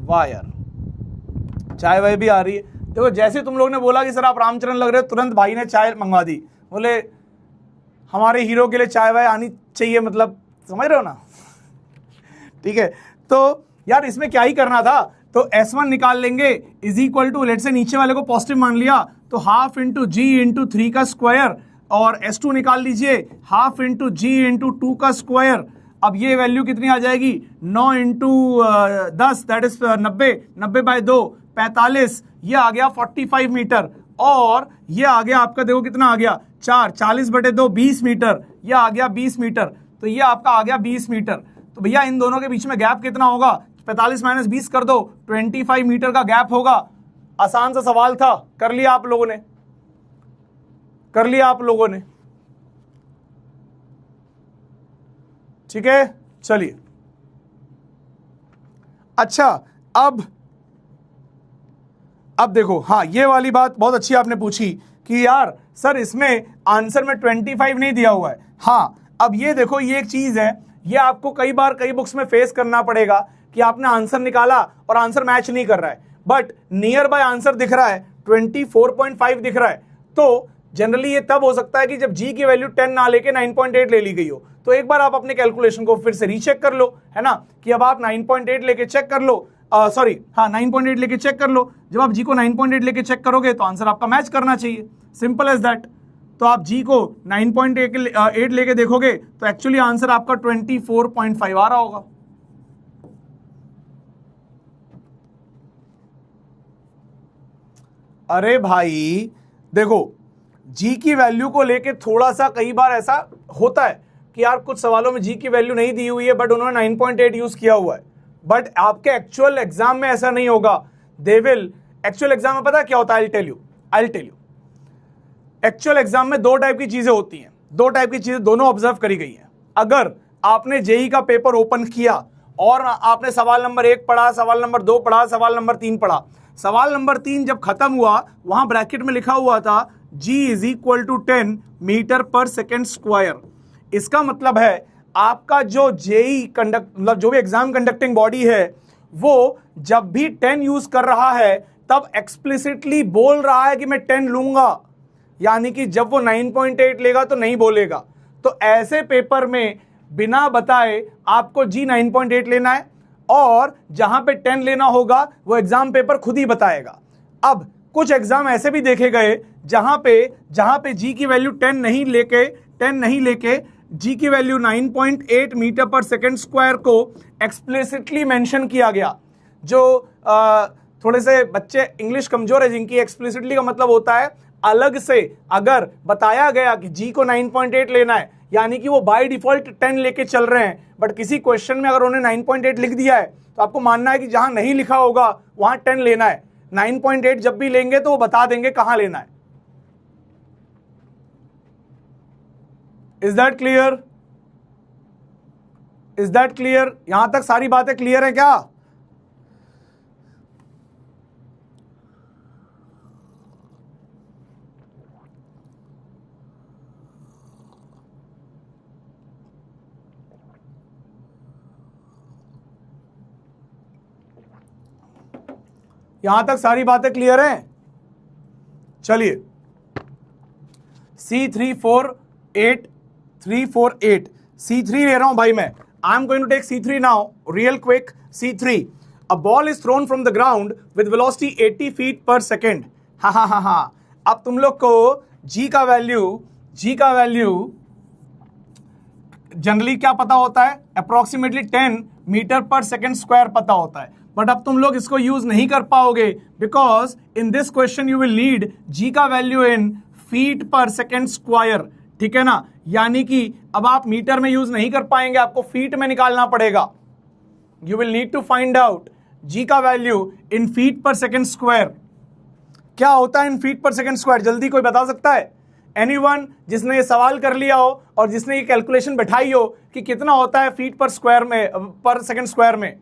वाह यार चाय वाय भी आ रही है। देखो जैसे तुम लोग ने बोला कि सर आप रामचरण लग रहे हो, तुरंत भाई ने चाय मंगवा दी, बोले हमारे हीरो के लिए चाय वाय आनी चाहिए, मतलब समझ रहे हो ना। ठीक है, तो यार इसमें क्या ही करना था, तो S1 निकाल लेंगे इज इक्वल टू, लेट से नीचे वाले को पॉजिटिव मान लिया तो हाफ इंटू जी इंटू 3 का स्क्वायर, और S2 निकाल लीजिए हाफ इंटू जी इंटू 2 का स्क्वायर। अब ये वैल्यू कितनी आ जाएगी? 9 इंटू 10 दैट इज 90 बाय 2 45, ये आ गया 45 मीटर, और ये आ गया आपका, देखो कितना आ गया 4, 40/2 20 मीटर, ये आ गया 20 मीटर, तो ये आपका आ गया 20 मीटर। तो भैया इन दोनों के बीच में गैप कितना होगा? 45 माइनस 20 कर दो, 25 मीटर का गैप होगा। आसान सा सवाल था, कर लिया आप लोगों ने, ठीक है। चलिए अच्छा, अब देखो, हाँ ये वाली बात बहुत अच्छी आपने पूछी कि यार सर इसमें आंसर में 25 नहीं दिया हुआ है। हाँ, अब ये देखो, ये एक चीज है, ये आपको कई बार कई बुक्स में फेस करना पड़ेगा कि आपने आंसर निकाला और आंसर मैच नहीं कर रहा है, बट नियर बाय आंसर दिख रहा है, 24.5 दिख रहा है। तो जनरली ये तब हो सकता है कि जब जी की वैल्यू 10 ना लेके 9.8 ले ली गई हो। तो एक बार आप अपने कैलकुलेशन को फिर से रीचेक कर लो, है ना, कि अब आप 9.8 लेके चेक कर लो, 9.8 लेके चेक कर लो। जब आप जी को 9.8 लेके चेक करोगे तो आंसर आपका मैच करना चाहिए, सिंपल एज दैट। तो आप जी को 9.8 लेके देखोगे तो एक्चुअली आंसर आपका 24.5 आ रहा होगा। अरे भाई देखो, जी की वैल्यू को लेके थोड़ा सा कई बार ऐसा होता है कि यार कुछ सवालों में जी की वैल्यू नहीं दी हुई है बट उन्होंने 9.8 यूज किया हुआ है, बट आपके एक्चुअल एग्जाम में ऐसा नहीं होगा। दे विल एक्चुअल एग्जाम में पता है क्या होता है? I tell you actual exam में दो टाइप की चीजें होती हैं, दो टाइप की चीजें दोनों ऑब्जर्व करी गई हैं। अगर आपने जेई का पेपर ओपन किया और आपने सवाल नंबर 1 पढ़ा, सवाल नंबर 2 पढ़ा, सवाल नंबर 3 पढ़ा, सवाल नंबर 3 जब खत्म हुआ वहां ब्रैकेट में लिखा हुआ था G is equal to 10 metre per second square. इसका मतलब है आपका जो जेई मतलब जो भी एग्जाम कंडक्टिंग बॉडी है वो जब भी 10 यूज कर रहा है तब एक्सप्लिसिटली बोल रहा है कि मैं 10 लूंगा, यानी कि जब वो 9.8 लेगा तो नहीं बोलेगा। तो ऐसे पेपर में बिना बताए आपको जी 9.8 लेना है और जहां पे 10 लेना होगा वो एग्जाम पेपर खुद ही बताएगा। अब कुछ एग्जाम ऐसे भी देखे गए जहां पे जी की वैल्यू 10 नहीं लेके जी की value 9.8 metre per second square को एक्सप्लिसिटली मेंशन किया गया। जो थोड़े से बच्चे इंग्लिश कमजोर है जिनकी एक्सप्लिसिटली का मतलब होता है अलग से अगर बताया गया कि जी को 9.8 लेना है, यानी कि वो बाय डिफॉल्ट 10 लेके चल रहे हैं, बट किसी क्वेश्चन में अगर उन्होंने 9.8 लिख दिया है तो आपको मानना है कि जहां नहीं लिखा होगा वहां 10 लेना है। 9.8 जब भी लेंगे तो वो बता देंगे कहां लेना है। Is that clear? Is that clear? यहां तक सारी बातें क्लियर है क्या? यहां तक सारी बातें क्लियर हैं? चलिए C348 C3 ले रहा हूं भाई मैं। I am going to take C3 now, real quick. C3, a ball is thrown from the ground with velocity 80 feet per second. हा। अब तुम लोग को जी का वैल्यू जनरली क्या पता होता है? Approximately 10 metre per second square पता होता है, बट अब तुम लोग इसको यूज नहीं कर पाओगे because in this question you will need g का value in feet per second square, ठीक है ना। यानी कि अब आप मीटर में यूज नहीं कर पाएंगे, आपको फीट में निकालना पड़ेगा। You will need to find out g का value in feet per second square. क्या होता है in feet per second square? जल्दी कोई बता सकता है? एनीवन जिसने ये सवाल कर लिया हो और जिसने ये कैलकुलेशन बैठाई हो कि कितना होता है फीट पर स्क्वायर में, पर सेकेंड स्क्वायर में?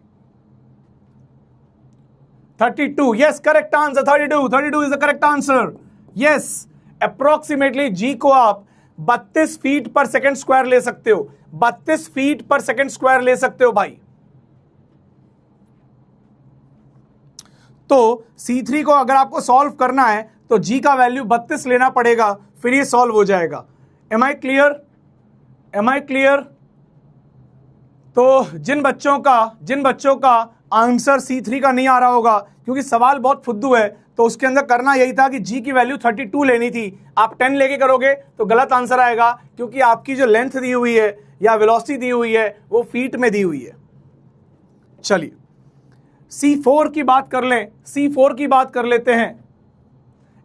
32, yes, correct answer, 32 is the correct answer. Yes, approximately G को आप 32 फीट पर सेकेंड स्क्वायर ले सकते हो, 32 फीट पर सेकेंड स्क्वायर ले सकते हो भाई। तो C3 को अगर आपको सॉल्व करना है तो G का वैल्यू 32 लेना पड़ेगा, फिर ये सॉल्व हो जाएगा। Am I clear? तो जिन बच्चों का आंसर C3 का नहीं आ रहा होगा क्योंकि सवाल बहुत फुद्दू है, तो उसके अंदर करना यही था कि जी की वैल्यू 32 लेनी थी। आप 10 लेके करोगे तो गलत आंसर आएगा क्योंकि आपकी जो लेंथ दी हुई है या वेलोसिटी दी हुई है वो फीट में दी हुई है। चलिए C4 की बात कर लें, C4 की बात कर लेते हैं।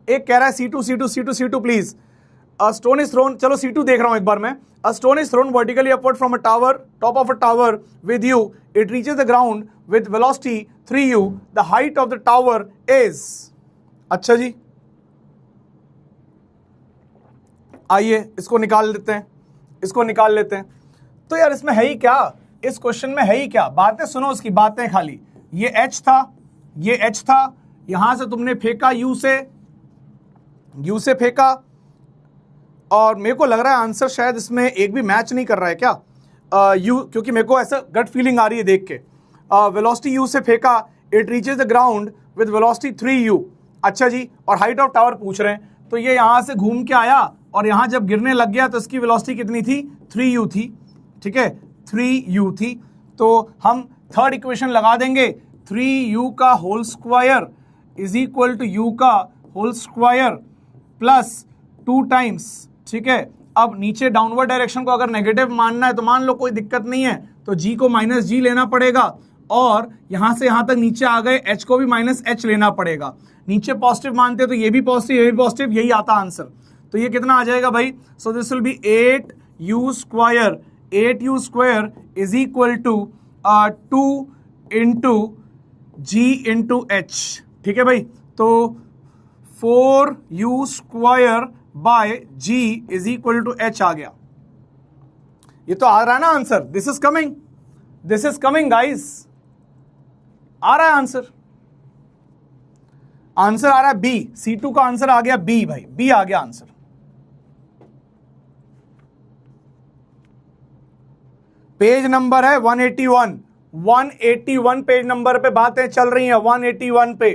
एक कह रहा है C2 please. A stone is thrown, चलो C2 देख रहा हूं एक बार मैं। A stone is thrown vertically upward from a tower, top of a tower with you. It reaches the ground with velocity 3u. The height of the tower is. अच्छा जी, आइए इसको निकाल लेते हैं। तो यार इसमें है ही क्या? इस क्वेश्चन में है ही क्या? बातें सुनो उसकी, बातें खाली। ये H था, यहां से तुमने फेंका U से फेंका, और मेरे को लग रहा है आंसर शायद इसमें एक भी मैच नहीं कर रहा है क्या? क्योंकि मेरे को ऐसा गट फीलिंग आ रही है देख के। वेलोसिटी U से फेंका, it reaches the ground with velocity 3u। अच्छा जी, और हाइट ऑफ टावर पूछ रहे हैं, तो ये यहां से घूम के आया और यहां जब गिरने लग गया तो इसकी वेलोसिटी कितनी थी, 3u थी, ठीक है, 3u थी। तो हम थर्ड इक्वेशन लगा देंगे, 3u का whole square is equal to u का होल स्क्वायर प्लस 2 टाइम्स, ठीक है। अब नीचे डाउनवर्ड डायरेक्शन को अगर नेगेटिव मानना है तो मान लो, कोई दिक्कत नहीं है, तो g को माइनस जी लेना पड़ेगा और यहां से यहां तक नीचे आ गए, h को भी माइनस h लेना पड़ेगा। नीचे पॉजिटिव मानते हैं तो ये भी पॉजिटिव, ये भी पॉजिटिव, यही आता आंसर। तो ये कितना आ जाएगा भाई, so this will be 8u square, 8u square is equal to 2 into g into h, ठीक है भाई। तो 4u square by g is equal to h आ गया। ये तो आ रहा है ना answer, this is coming guys, आ रहा है आंसर। आंसर आ रहा है बी, C2 का आंसर आ गया बी भाई, बी आ गया आंसर। पेज नंबर है 181, 181 पेज नंबर पे बातें चल रही हैं, 181 पे।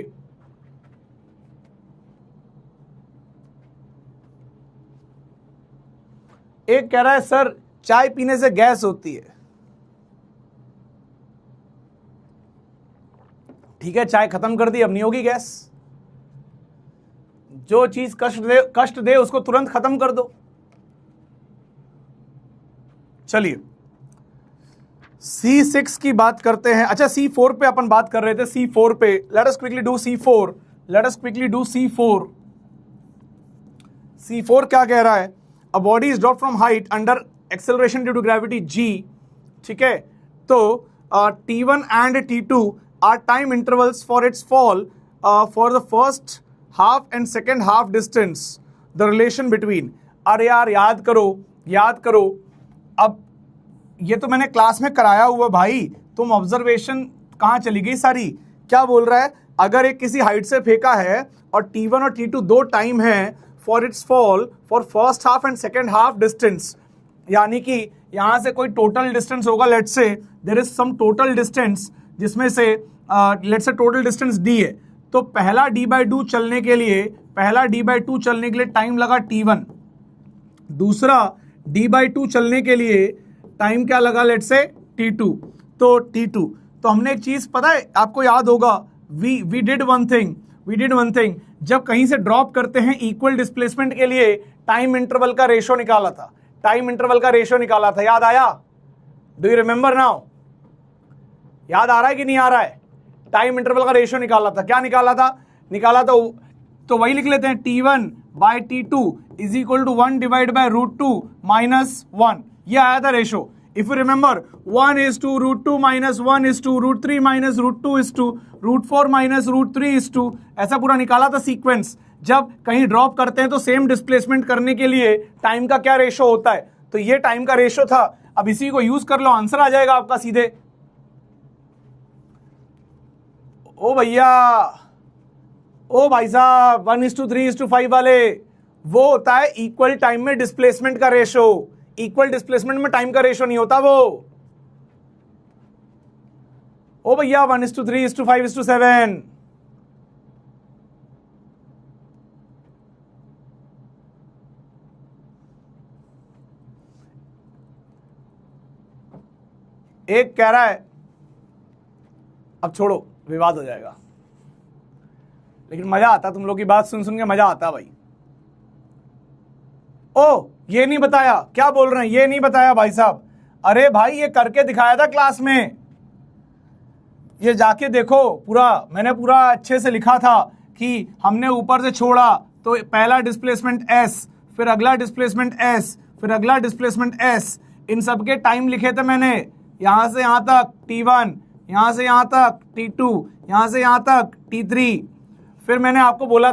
एक कह रहा है सर चाय पीने से गैस होती है। ठीक है, चाय खत्म कर दी, अब नहीं होगी गैस। जो चीज कष्ट दे उसको तुरंत खत्म कर दो। चलिए C6 की बात करते हैं। अच्छा, C4 पे अपन बात कर रहे थे, C4 पे let us quickly do C4, let us quickly do C4। C4 क्या कह रहा है, a body is drop from height under acceleration due to gravity G, ठीक है। तो T1 and T2 are time intervals for its fall for the first half and second half distance, the relation between. अरे यार याद करो। अब ये तो मैंने क्लास में कराया हुआ भाई, तुम ऑब्जर्वेशन कहाँ चली गई सारी। क्या बोल रहा है, अगर एक किसी हाइट से फेंका है और T1 और T2 दो टाइम है for its fall for first half and second half distance, यानी कि यहां से कोई टोटल डिस्टेंस होगा, let's say there is some total distance, जिसमें से let's say total distance d है। तो पहला d/2 चलने के लिए टाइम लगा T1, दूसरा d/2 चलने के लिए टाइम क्या लगा, लेट्स से T2। तो T2, तो हमने एक चीज पता है आपको याद होगा, वी डिड वन थिंग, जब कहीं से ड्रॉप करते हैं इक्वल डिस्प्लेसमेंट के लिए टाइम इंटरवल का रेशो निकाला था, याद आया? Do you remember now? याद आ रहा है कि नहीं आ रहा है? टाइम इंटरवल का रेशो निकाला था, क्या निकाला था तो वही लिख लेते हैं, T1/T2 is equal to 1 divide by √2 minus 1, ये आया था ratio. If you remember 1:√2 minus 1:√3 minus √2 √4 minus √3 ऐसा पूरा निकाला था सीक्वेंस। जब कहीं ड्रॉप करते हैं तो सेम डिस्प्लेसमेंट करने के लिए टाइम का क्या रेशो होता है, तो ये टाइम का रेशो था। अब इसी को यूज कर लो, आंसर आ जाएगा आपका सीधे। ओ भैया, ओ भाई साहब, 1:3:5 वाले, वो होता है इक्वल टाइम में डिस्प्लेसमेंट का रेशो। इक्वल डिस्प्लेसमेंट में टाइम का रेशो नहीं होता वो। ओ भैया 1:3:5:7। एक कह रहा है, अब छोड़ो विवाद हो जाएगा, लेकिन मजा आता, तुम लोग की बात सुन के मजा आता भाई। ओ ये नहीं बताया, क्या बोल रहे हैं, ये नहीं बताया भाई साहब। अरे भाई ये करके दिखाया था क्लास में, ये जाके देखो, मैंने पूरा अच्छे से लिखा था कि हमने ऊपर से छोड़ा तो पहला डिस्प्लेसमेंट s, फिर अगला डिस्प्लेसमेंट s, फिर अगला डिस्प्लेसमेंट s, इन सबके टाइम लिखे थे मैंने। यहां से यहां तक T1, यहां से यहां तक T2, यहां से यहां तक T3। फिर मैंने आपको बोला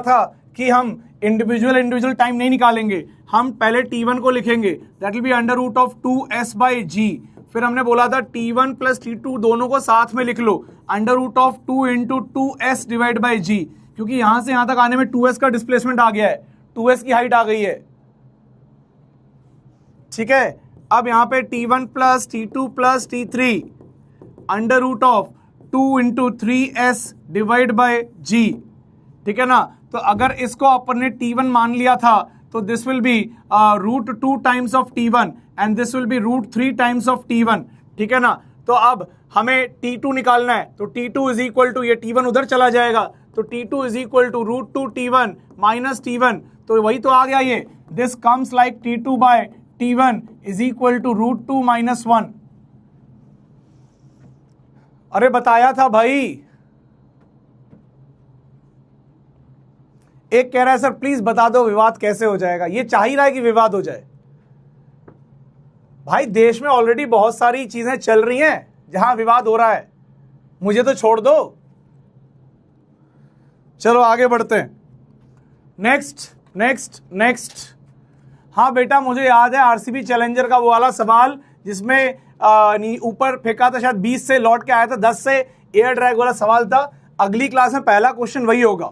था कि हम इंडिविजुअल टाइम नहीं निकालेंगे, हम पहले T1 को लिखेंगे, दैट विल बी √2s/g। फिर हमने बोला था T1 प्लस T2 दोनों को साथ में लिख लो, √2 into 2s divide by g, क्योंकि यहां से यहां तक आने में 2s का डिस्प्लेसमेंट आ गया है, 2s की हाइट आ गई है। ठीक है, अब यहां पे T1 plus T2 plus T3 √2 2 × 3s divide by g, ठीक है ना। तो अगर इसको अपन ने T1 मान लिया था तो this will be √2 times of T1 and this will B √3 times of T1, ठीक है ना। तो अब हमें T2 निकालना है, तो T2 इज इक्वल टू, ये T1 उधर चला जाएगा, तो T2 is equal to √2 T1 minus T1, तो वही तो आ गया ये, this comes like T2 by T1 is equal to √2 - 1। अरे बताया था भाई। एक कह रहा है सर प्लीज बता दो विवाद कैसे हो जाएगा, ये चाह ही रहा है कि विवाद हो जाए। भाई देश में ऑलरेडी बहुत सारी चीजें चल रही हैं जहां विवाद हो रहा है, मुझे तो छोड़ दो। चलो आगे बढ़ते हैं। नेक्स्ट। हाँ बेटा मुझे याद है आरसीबी चैलेंजर का वो वाला सवाल जिसमें ऊपर फेंका था, शायद 20 से लौट के आया था, 10 से एयर ड्रैग वाला सवाल था। अगली क्लास में पहला क्वेश्चन वही होगा।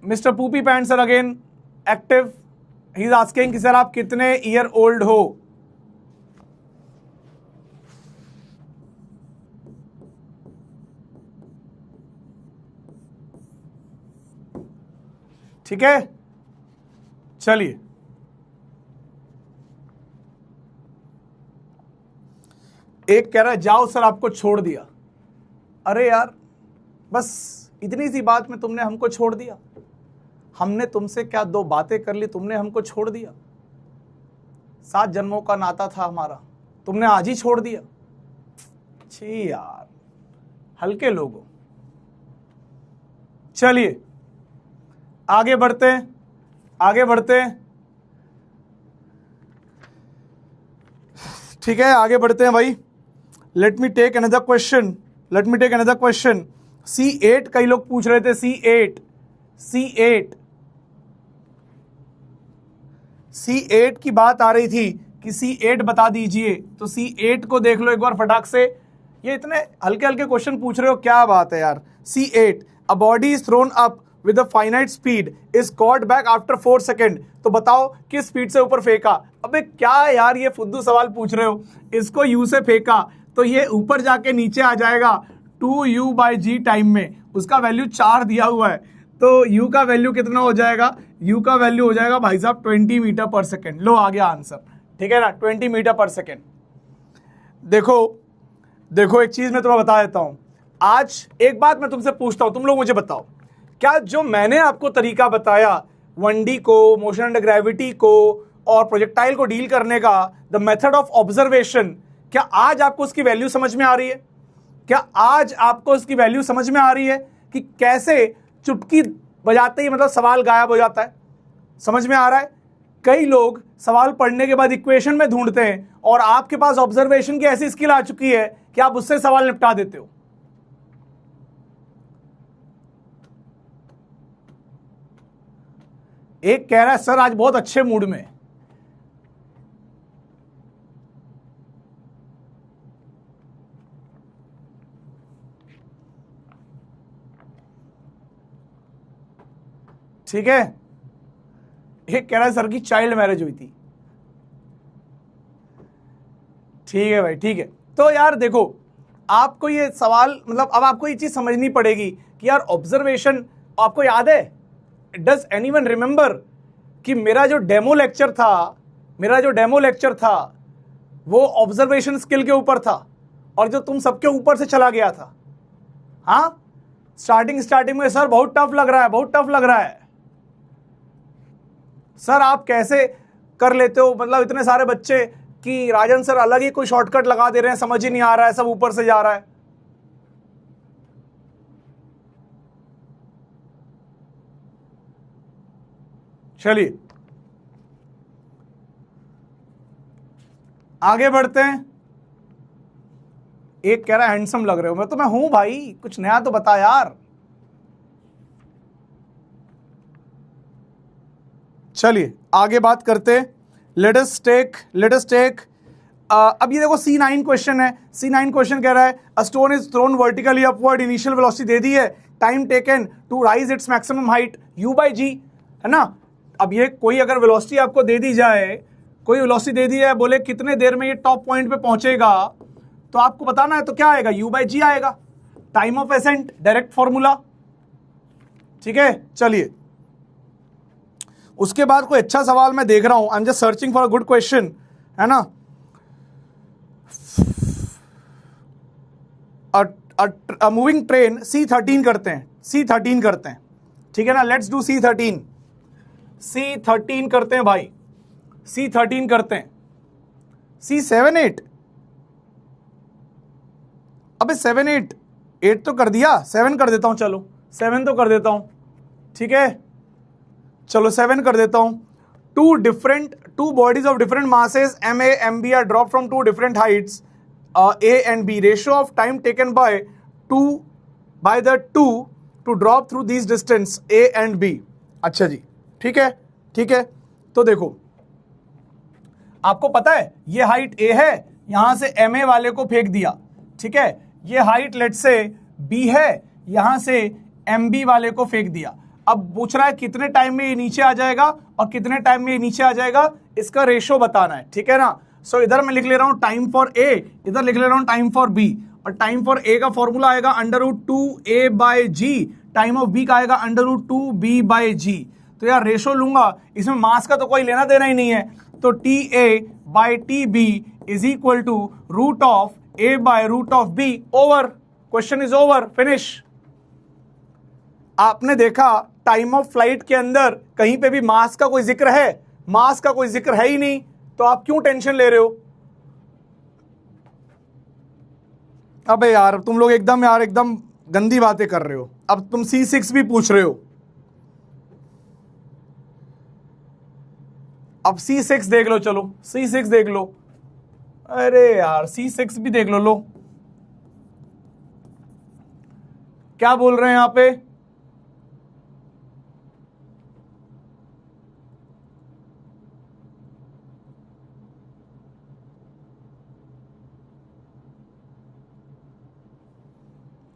Mister Poopy Pant sir again active, he is asking कि सर आप कितने ईयर ओल्ड हो। ठीक है, चलिए एक कह रहा है जाओ सर आपको छोड़ दिया। अरे यार बस इतनी सी बात में तुमने हमको छोड़ दिया। हमने तुमसे क्या 2 बातें कर ली, तुमने हमको छोड़ दिया। 7 जन्मों का नाता था हमारा, तुमने आज ही छोड़ दिया। छी यार, हल्के लोगों। चलिए आगे बढ़ते हैं। ठीक है आगे बढ़ते हैं भाई। Let me take another question. C8 कई लोग पूछ रहे थे, C8 की बात आ रही थी कि C8 बता दीजिए। तो C8 को देख लो एक बार फटाक से। ये इतने हल्के हल्के क्वेश्चन पूछ रहे हो, क्या बात है यार। C8, a body is thrown up with a finite speed is caught back after 4 second. तो बताओ किस स्पीड से ऊपर फेंका। अबे क्या यार ये फुद्दू सवाल पूछ रहे हो। इसको U से फेंका तो ये ऊपर जाके नीचे आ जाएगा 2U/g टाइम में। उसका वैल्यू 4 दिया हुआ है, तो U का वैल्यू कितना हो जाएगा। U का वैल्यू हो जाएगा भाई साहब 20 मीटर पर सेकेंड। लो आ गया आंसर, ठीक है ना, 20 मीटर पर सेकेंड। देखो एक चीज मैं तुम्हें बता देता हूं। आज एक बात मैं तुमसे पूछता हूं, तुम लोग मुझे बताओ, क्या जो मैंने आपको तरीका बताया 1D को, मोशन अंडर ग्रेविटी को और प्रोजेक्टाइल को डील करने का, द मेथड ऑफ ऑब्जर्वेशन, क्या आज आपको उसकी वैल्यू समझ में आ रही है? क्या आज आपको उसकी वैल्यू समझ में आ रही है कि कैसे चुटकी बजाते ही मतलब सवाल गायब हो जाता है? समझ में आ रहा है? कई लोग सवाल पढ़ने के बाद इक्वेशन में ढूंढते हैं और आपके पास ऑब्जर्वेशन की ऐसी स्किल आ चुकी है कि आप उससे सवाल निपटा देते हो। एक कह रहा है सर आज बहुत अच्छे मूड में। ठीक है, एक कह रहा है सर की चाइल्ड मैरिज हुई थी। ठीक है भाई, ठीक है। तो यार देखो, आपको ये सवाल मतलब अब आपको ये चीज समझनी पड़ेगी कि यार ऑब्जर्वेशन, आपको याद है, डज एनीवन रिमेंबर कि मेरा जो डेमो लेक्चर था वो ऑब्जर्वेशन स्किल के ऊपर था और जो तुम सबके ऊपर से चला गया था। हाँ, स्टार्टिंग में सर बहुत टफ लग रहा है सर आप कैसे कर लेते हो, मतलब इतने सारे बच्चे कि राजन सर अलग ही कोई शॉर्टकट लगा दे रहे हैं, समझ ही नहीं आ रहा है, सब ऊपर से जा रहा है। चलिए आगे बढ़ते हैं। एक कह रहा है हैंडसम लग रहे हो। मैं हूं भाई, कुछ नया तो बता यार। चलिए आगे बात करते। लेट अस टेक अब ये देखो C9 क्वेश्चन है। C9 क्वेश्चन कह रहा है a stone is thrown vertically upward, initial velocity दे दी है, time taken to rise its maximum height U/g, है ना। अब ये कोई अगर वेलोसिटी आपको दे दी जाए, कोई वेलोसिटी दे दी है, बोले कितने देर में ये टॉप पॉइंट पे पहुंचेगा, तो आपको बताना है तो क्या आएगा, u बाई जी आएगा, time of accent, direct formula. ठीक है, चलिए उसके बाद कोई अच्छा सवाल मैं देख रहा हूं, I am just searching for a good question, है ना। मूविंग ट्रेन C13 करते हैं, C13 करते हैं, ठीक है ना। लेट्स डू C13 करते हैं भाई, C13 करते हैं। C7-8, अबे 7-8, 8 तो कर दिया, 7 कर देता हूं, चलो 7 तो कर देता हूं, ठीक है, चलो 7 कर देता हूं। two bodies of different masses MA MB are dropped from two different heights A and B. Ratio of time taken by the two to drop through these distance A and B. अच्छा जी, ठीक है, ठीक है। तो देखो आपको पता है ये हाइट A है, यहां से MA वाले को फेंक दिया, ठीक है। ये हाइट लेट्स से B है, यहां से MB वाले को फेंक दिया। अब पूछ रहा है कितने टाइम में ये नीचे आ जाएगा और कितने टाइम में ये नीचे आ जाएगा, इसका रेशो बताना है, ठीक है ना। सो इधर मैं लिख ले रहा हूं टाइम फॉर ए, इधर लिख ले रहा हूं टाइम फॉर बी, और टाइम फॉर ए का फॉर्मूला आएगा √2a by g, time of B का आएगा √2b बाय जी। तो यार रेशो लूंगा, इसमें मास का तो कोई लेना देना ही नहीं है, तो TA by TB is equal to √a by √b। Over, question is over, finish. आपने देखा टाइम ऑफ फ्लाइट के अंदर कहीं पे भी मास का कोई जिक्र है, मास का कोई जिक्र है ही नहीं, तो आप क्यों टेंशन ले रहे हो। अबे यार तुम लोग एकदम गंदी बातें कर रहे हो। अब तुम C6 भी पूछ रहे हो, अब C6 देख लो, चलो C6 देख लो। अरे यार C6 भी देख लो क्या बोल रहे हैं यहां पे।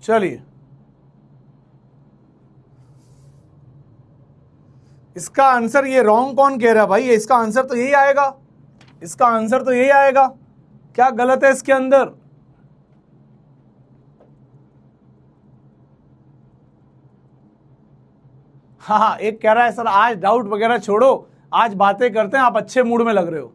चलिए इसका आंसर, ये रॉन्ग कौन कह रहा है भाई, इसका आंसर तो यही आएगा, इसका आंसर तो यही आएगा। क्या गलत है इसके अंदर। हाँ, एक कह रहा है सर आज डाउट वगैरह छोड़ो, आज बातें करते हैं, आप अच्छे मूड में लग रहे हो।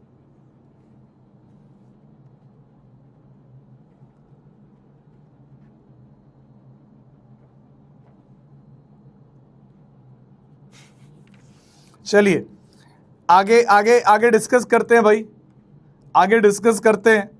चलिए आगे आगे आगे डिस्कस करते हैं भाई, आगे डिस्कस करते हैं।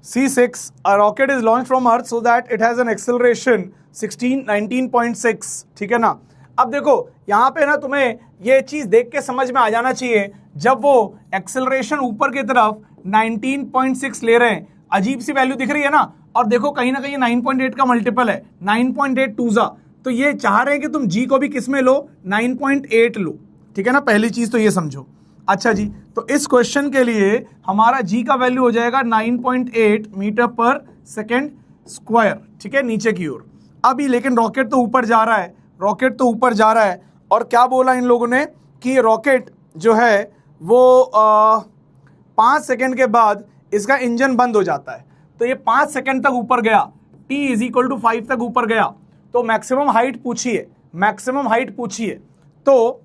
C6, a rocket is launched from Earth so that it has an acceleration 19.6, ठीक है ना। अब देखो यहां पे ना तुम्हें ये चीज देख के समझ में आ जाना चाहिए, जब वो एक्सेलरेशन ऊपर की तरफ 19.6 ले रहे हैं, अजीब सी वैल्यू दिख रही है ना, और देखो कहीं ना कहीं 9.8 का मल्टीपल है, 9.8 टूजा, तो ये चाह रहे हैं कि तुम जी को भी किस में लो, 9.8 लो, ठीक है ना। पहली चीज तो ये समझो। अच्छा जी, तो इस क्वेश्चन के लिए हमारा जी का वैल्यू हो जाएगा 9.8 मीटर पर सेकेंड स्क्वायर, ठीक है, नीचे की ओर। अभी लेकिन रॉकेट तो ऊपर जा रहा है, रॉकेट तो ऊपर जा रहा है, और क्या बोला इन लोगों ने कि रॉकेट जो है वो 5 सेकेंड के बाद इसका इंजन बंद हो जाता है। तो ये 5 सेकेंड तक ऊपर गया, t = 5 तक ऊपर गया, तो मैक्सिमम हाइट पूछिए, मैक्सिमम हाइट पूछिए। तो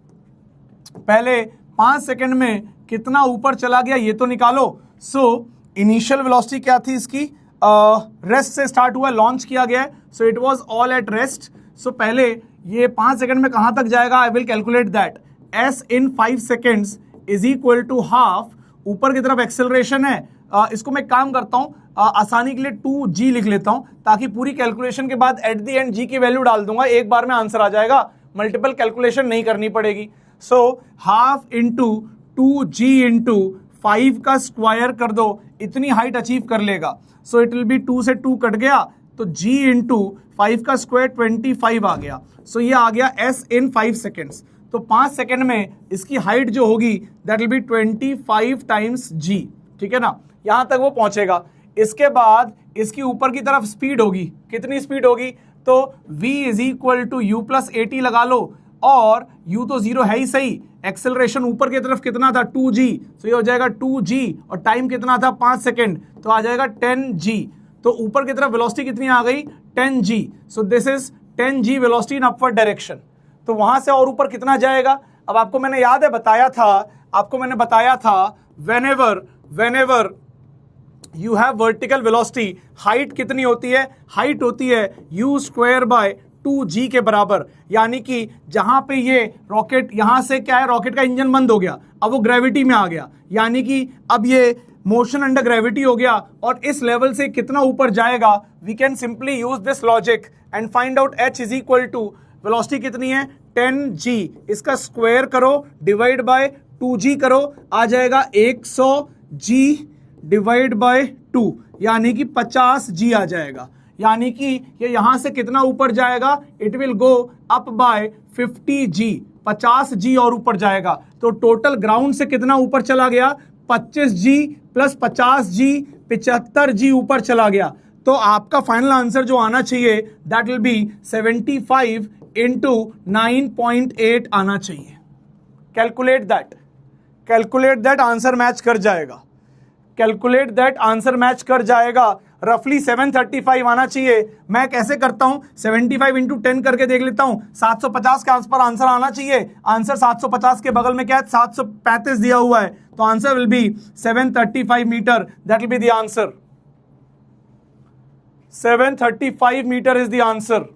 पहले 5 सेकेंड में कितना ऊपर चला गया ये तो निकालो। सो इनिशियल वेलोसिटी क्या थी इसकी, रेस्ट से स्टार्ट हुआ, लॉन्च किया गया, so it was all at rest. So पहले ये 5 सेकेंड में कहां तक जाएगा, I will calculate that. s in 5 seconds is equal to half, ऊपर की तरफ एक्सेलरेशन है, इसको मैं काम करता हूं, आसानी के लिए 2g लिख लेता हूं, ताकि पूरी कैलकुलेशन के बाद एट द एंड g की वैल्यू डाल दूंगा, एक बार में आंसर आ जाएगा, मल्टीपल कैलकुलेशन नहीं करनी पड़ेगी। So half into 2g into 5 का स्क्वायर कर दो, इतनी हाइट अचीव कर लेगा। सो इट विल बी 2 से 2 कट गया, तो g इंटू 5 का स्क्वायर 25 आ गया। सो ये आ गया s in 5 सेकेंड्स। तो 5 सेकेंड में इसकी हाइट जो होगी that will B 25 times g, ठीक है ना, यहां तक वो पहुंचेगा। इसके बाद इसकी ऊपर की तरफ स्पीड होगी, कितनी स्पीड होगी, तो v = u + at लगा लो, और u तो 0 है ही सही, एक्सेलरेशन ऊपर की तरफ कितना था 2g, तो ये हो जाएगा 2g और टाइम कितना था 5 सेकेंड, तो आ जाएगा 10g। तो ऊपर की तरफ वेलोसिटी कितनी आ गई 10g, so this is 10g velocity in upward direction. तो वहां से और ऊपर कितना जाएगा, अब आपको मैंने याद है बताया था whenever you have vertical velocity, height कितनी होती है, हाइट होती है u स्क्वायर बाय 2g के बराबर। यानी कि जहां पे ये रॉकेट, यहां से क्या है, रॉकेट का इंजन बंद हो गया, अब वो ग्रेविटी में आ गया, यानी कि अब ये मोशन अंडर ग्रेविटी हो गया, और इस लेवल से कितना ऊपर जाएगा, we can simply use this logic and find out h is equal to velocity कितनी है 10g, इसका स्क्वायर करो डिवाइड बाय 2g करो, आ जाएगा 100g डिवाइड बाय 2, यानी कि 50g आ जाएगा। यानी कि ये यहां से कितना ऊपर जाएगा, it will go up by 50g, 50g और ऊपर जाएगा। तो टोटल ग्राउंड से कितना ऊपर चला गया, 25g प्लस 50g, 75g ऊपर चला गया। तो आपका फाइनल आंसर जो आना चाहिए दैट विल बी 75 इंटू 9.8 आना चाहिए। कैलकुलेट दैट, आंसर मैच कर जाएगा, कैलकुलेट दैट, आंसर मैच कर जाएगा। रफली 735 आना चाहिए। मैं कैसे करता हूं, 75 इंटू 10 करके देख लेता हूं, 750 के आसपास आंसर आना चाहिए। आंसर 750 के बगल में क्या है, 735 दिया हुआ है, तो answer will be 735 metre, that will be the answer. 735 metre is the answer.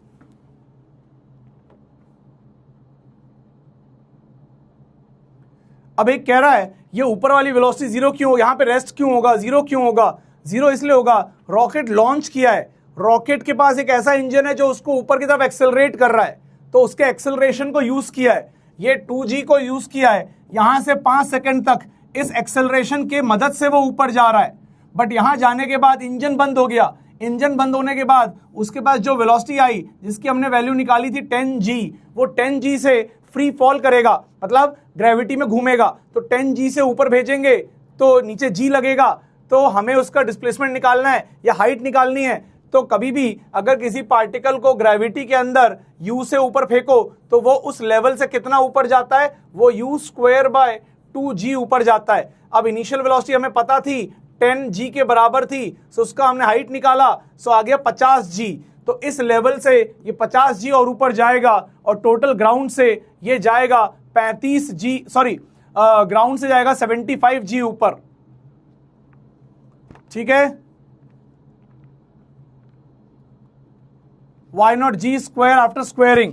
अब एक कह रहा है ये ऊपर वाली वेलोसिटी जीरो क्यों होगा, यहां पे रेस्ट क्यों होगा, जीरो क्यों होगा, जीरो इसलिए होगा रॉकेट लॉन्च किया है, रॉकेट के पास एक ऐसा इंजन है जो उसको ऊपर की तरफ एक्सेलरेट कर रहा है, तो उसके एक्सेलरेशन को यूज किया है, ये 2g को यूज किया है, यहां से 5 सेकंड तक इस एक्सेलरेशन के मदद से वो ऊपर जा रहा है। बट यहां जाने के बाद इंजन बंद हो गया, इंजन बंद होने के बाद उसके पास जो वेलोसिटी आई जिसकी हमने वैल्यू निकाली थी 10g, वो 10g से फ्री फॉल करेगा, मतलब ग्रेविटी में घूमेगा, तो 10g से ऊपर भेजेंगे तो नीचे g लगेगा, तो हमें उसका डिस्प्लेसमेंट निकालना है या हाइट निकालनी है। तो कभी भी अगर किसी पार्टिकल को ग्रेविटी के अंदर u से ऊपर फेंको तो वो उस लेवल से कितना ऊपर जाता है, वो u स्क्वायर बाय 2g ऊपर जाता है। अब इनिशियल वेलोसिटी हमें पता थी 10g के बराबर थी, सो उसका हमने हाइट निकाला, सो आ गया 50g। तो इस लेवल से ये 50g और ऊपर जाएगा, और टोटल ग्राउंड से ये जाएगा 35g, सॉरी ग्राउंड से जाएगा 75g ऊपर। ठीक है, why not g square after squaring.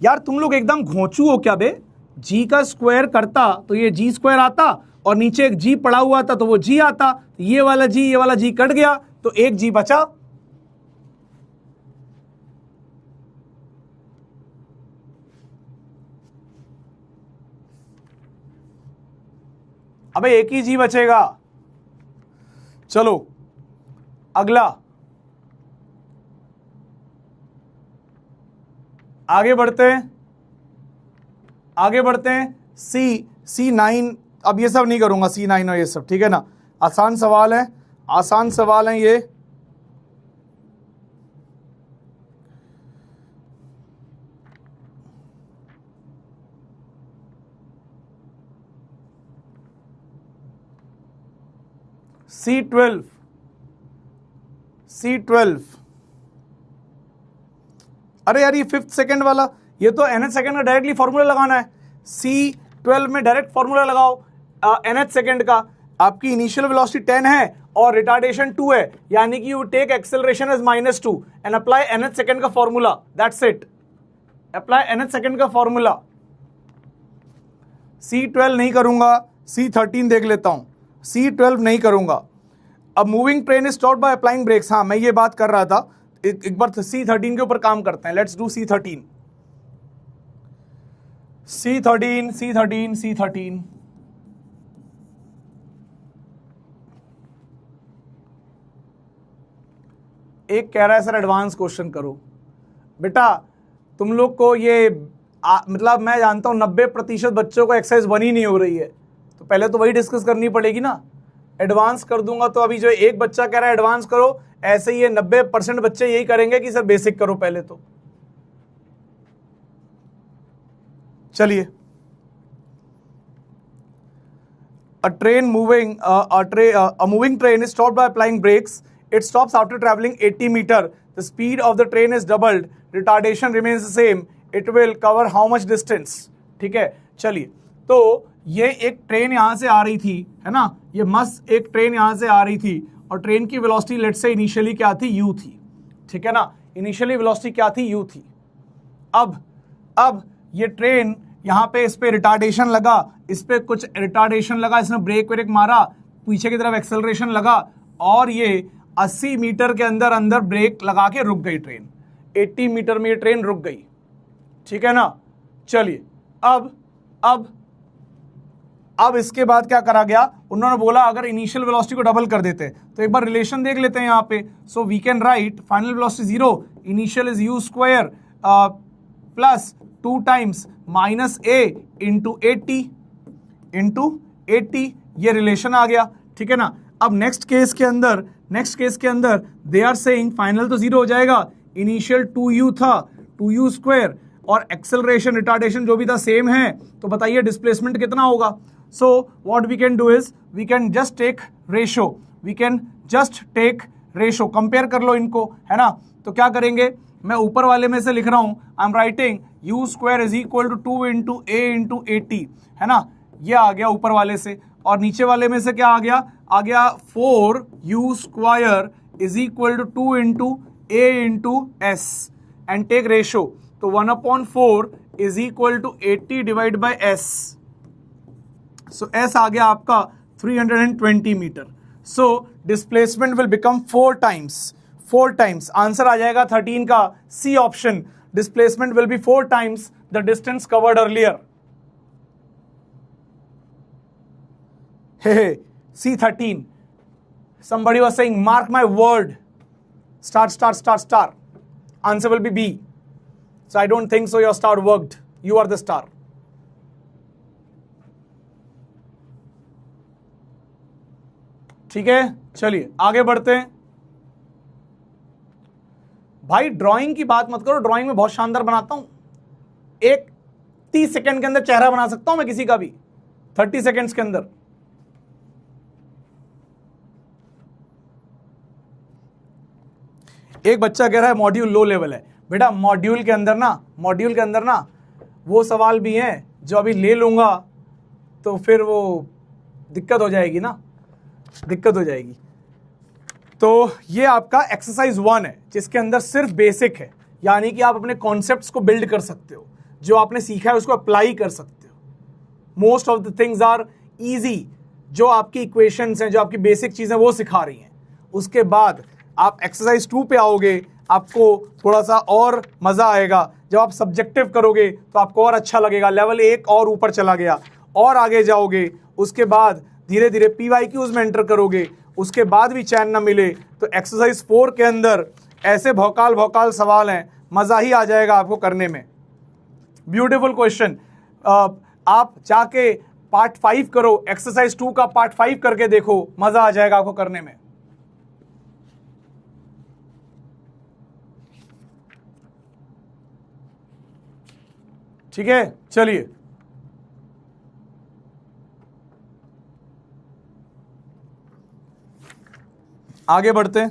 यार तुम लोग एकदम घोंचू हो क्या बे, जी का स्क्वायर करता तो ये जी स्क्वायर आता, और नीचे एक जी पड़ा हुआ था तो वो जी आता, ये वाला जी कट गया तो एक जी बचा। अबे एक ही जी बचेगा। चलो अगला, आगे बढ़ते हैं। C9, अब ये सब नहीं करूंगा, C9 और ये सब, ठीक है ना, आसान सवाल है ये। C12, अरे यार ये 5th सेकंड वाला, ये तो nth सेकंड का डायरेक्टली फॉर्मूला लगाना है। C12 में डायरेक्ट फॉर्मूला लगाओ nth सेकंड का। आपकी इनिशियल वेलोसिटी 10 है और रिटार्डेशन 2 है, यानी कि you take acceleration as -2 and apply nth second का formula, that's it. Apply nth second का फॉर्मूला। C12 नहीं करूंगा, C13 देख लेता हूं। C12 नहीं करूंगा। अब moving train is stopped by applying brakes, हाँ मैं ये बात कर रहा था, एक बार C13 के ऊपर काम करते हैं। Let's do C13। एक कह रहा है सर एडवांस क्वेश्चन करो। बेटा तुम लोग को ये मतलब मैं जानता हूं 90% बच्चों को एक्सरसाइज 1 ही नहीं हो रही है, तो पहले तो वही डिस्कस करनी पड़ेगी ना। एडवांस कर दूंगा तो अभी जो एक बच्चा कह रहा है एडवांस करो, ऐसे ही ये 90% बच्चे यही करेंगे कि सर बेसिक करो पहले। तो चलिए, a moving train is stopped by applying brakes. It stops after traveling 80 meter. The speed of the train is doubled. Retardation remains the same. It will cover how much distance? ठीक है, चलिए, तो ये एक ट्रेन यहां से आ रही थी, है ना, ये मस्त एक ट्रेन यहां से आ रही थी और ट्रेन की वेलोसिटी लेट्स से इनिशियली क्या थी, u थी, ठीक है ना, इनिशियली वेलोसिटी क्या थी, u थी। अब ये ट्रेन यहाँ पे, इस पे रिटार्डेशन लगा, इस पे कुछ रिटार्डेशन लगा, इसने ब्रेक व्रेक मारा, पीछे की तरफ एक्सेलरेशन लगा और ये 80 मीटर के अंदर अंदर ब्रेक लगा के रुक गई ट्रेन। 80 मीटर में ये ट्रेन रुक गई, ठीक है ना। चलिए, अब इसके बाद क्या करा गया, उन्होंने बोला अगर इनिशियल वेलोसिटी को डबल कर देते, तो एक बार रिलेशन देख लेते हैं यहाँ पे। So we can write final velocity 0, initial is u square plus 2 times minus a into 80, ये रिलेशन आ गया, ठीक है ना। अब नेक्स्ट केस के अंदर दे आर सेइंग फाइनल तो 0 हो जाएगा, इनिशियल 2u था, 2u स्क्वायर और एक्सेलरेशन रिटार्डेशन जो भी था सेम है, तो बताइए डिस्प्लेसमेंट कितना होगा। So what we can do is we can just take ratio, compare कर लो इनको, है ना। तो क्या करेंगे, मैं ऊपर वाले में से लिख रहा हूं, I am writing u square is equal to 2 into a into 80, है ना, ये आ गया ऊपर वाले से, और नीचे वाले में से क्या आ गया 4u square is equal to 2 into a into s and take ratio, तो 1/4 is equal to 80 divide by s, so s आ गया आपका 320 metre. So displacement will become 4 times, answer आ जाएगा 13 का C option, displacement will be 4 times the distance covered earlier. Hey, C13. Somebody was saying, mark my word. Star. Answer will be B. So I don't think so your star worked. You are the star. ठीक है, चलिए आगे बढ़ते हैं। भाई drawing की बात मत करो, ड्राइंग में बहुत शानदार बनाता हूं, एक 30 सेकंड के अंदर चेहरा बना सकता हूं मैं किसी का भी, 30 सेकंड्स के अंदर। एक बच्चा कह रहा है मॉड्यूल लो लेवल है। बेटा मॉड्यूल के अंदर ना वो सवाल भी हैं जो अभी ले लूंगा तो फिर वो दिक्कत हो जाएगी। तो ये आपका एक्सरसाइज 1 है जिसके अंदर सिर्फ बेसिक है, यानी कि आप अपने कॉन्सेप्ट्स को बिल्ड कर सकते हो, जो आपने सीखा है उसको अप्लाई कर सकते हो। Most of the things are easy, जो आपकी इक्वेशंस हैं, जो आपकी बेसिक चीजें वो सिखा रही हैं। उसके बाद आप एक्सरसाइज 2 पे आओगे, आपको थोड़ा सा और मजा आएगा। जब आप सब्जेक्टिव करोगे तो आपको और अच्छा लगेगा, लेवल 1 और ऊपर चला गया, और आगे जाओगे। उसके बाद धीरे धीरे PYQs में एंटर करोगे, उसके बाद भी चैन ना मिले तो एक्सरसाइज 4 के अंदर ऐसे भौकाल सवाल हैं, मजा ही आ जाएगा आपको करने में। Beautiful question. आप जाके पार्ट 5 करो, एक्सरसाइज 2 का पार्ट 5 करके देखो, मजा आ जाएगा आपको करने में। ठीक है, चलिए आगे बढ़ते हैं।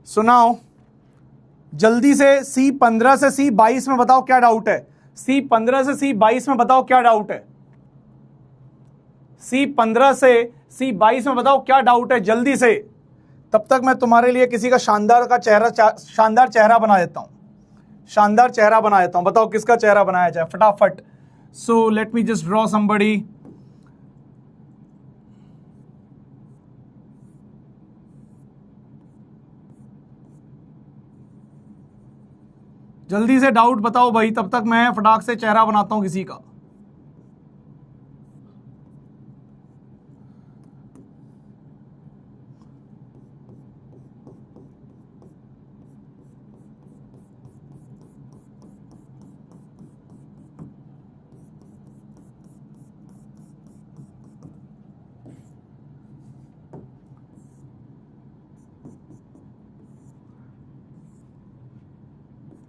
सुनाओ जल्दी से, C15 से C22 में बताओ क्या डाउट है। C15 से C22 में बताओ क्या डाउट है। C15 से C22 में बताओ क्या डाउट है जल्दी से। तब तक मैं तुम्हारे लिए किसी का शानदार चेहरा बना देता हूं। बताओ किसका चेहरा बनाया जाए फटाफट। So let me just draw somebody. जल्दी से डाउट बताओ भाई, तब तक मैं फटाक से चेहरा बनाता हूं किसी का।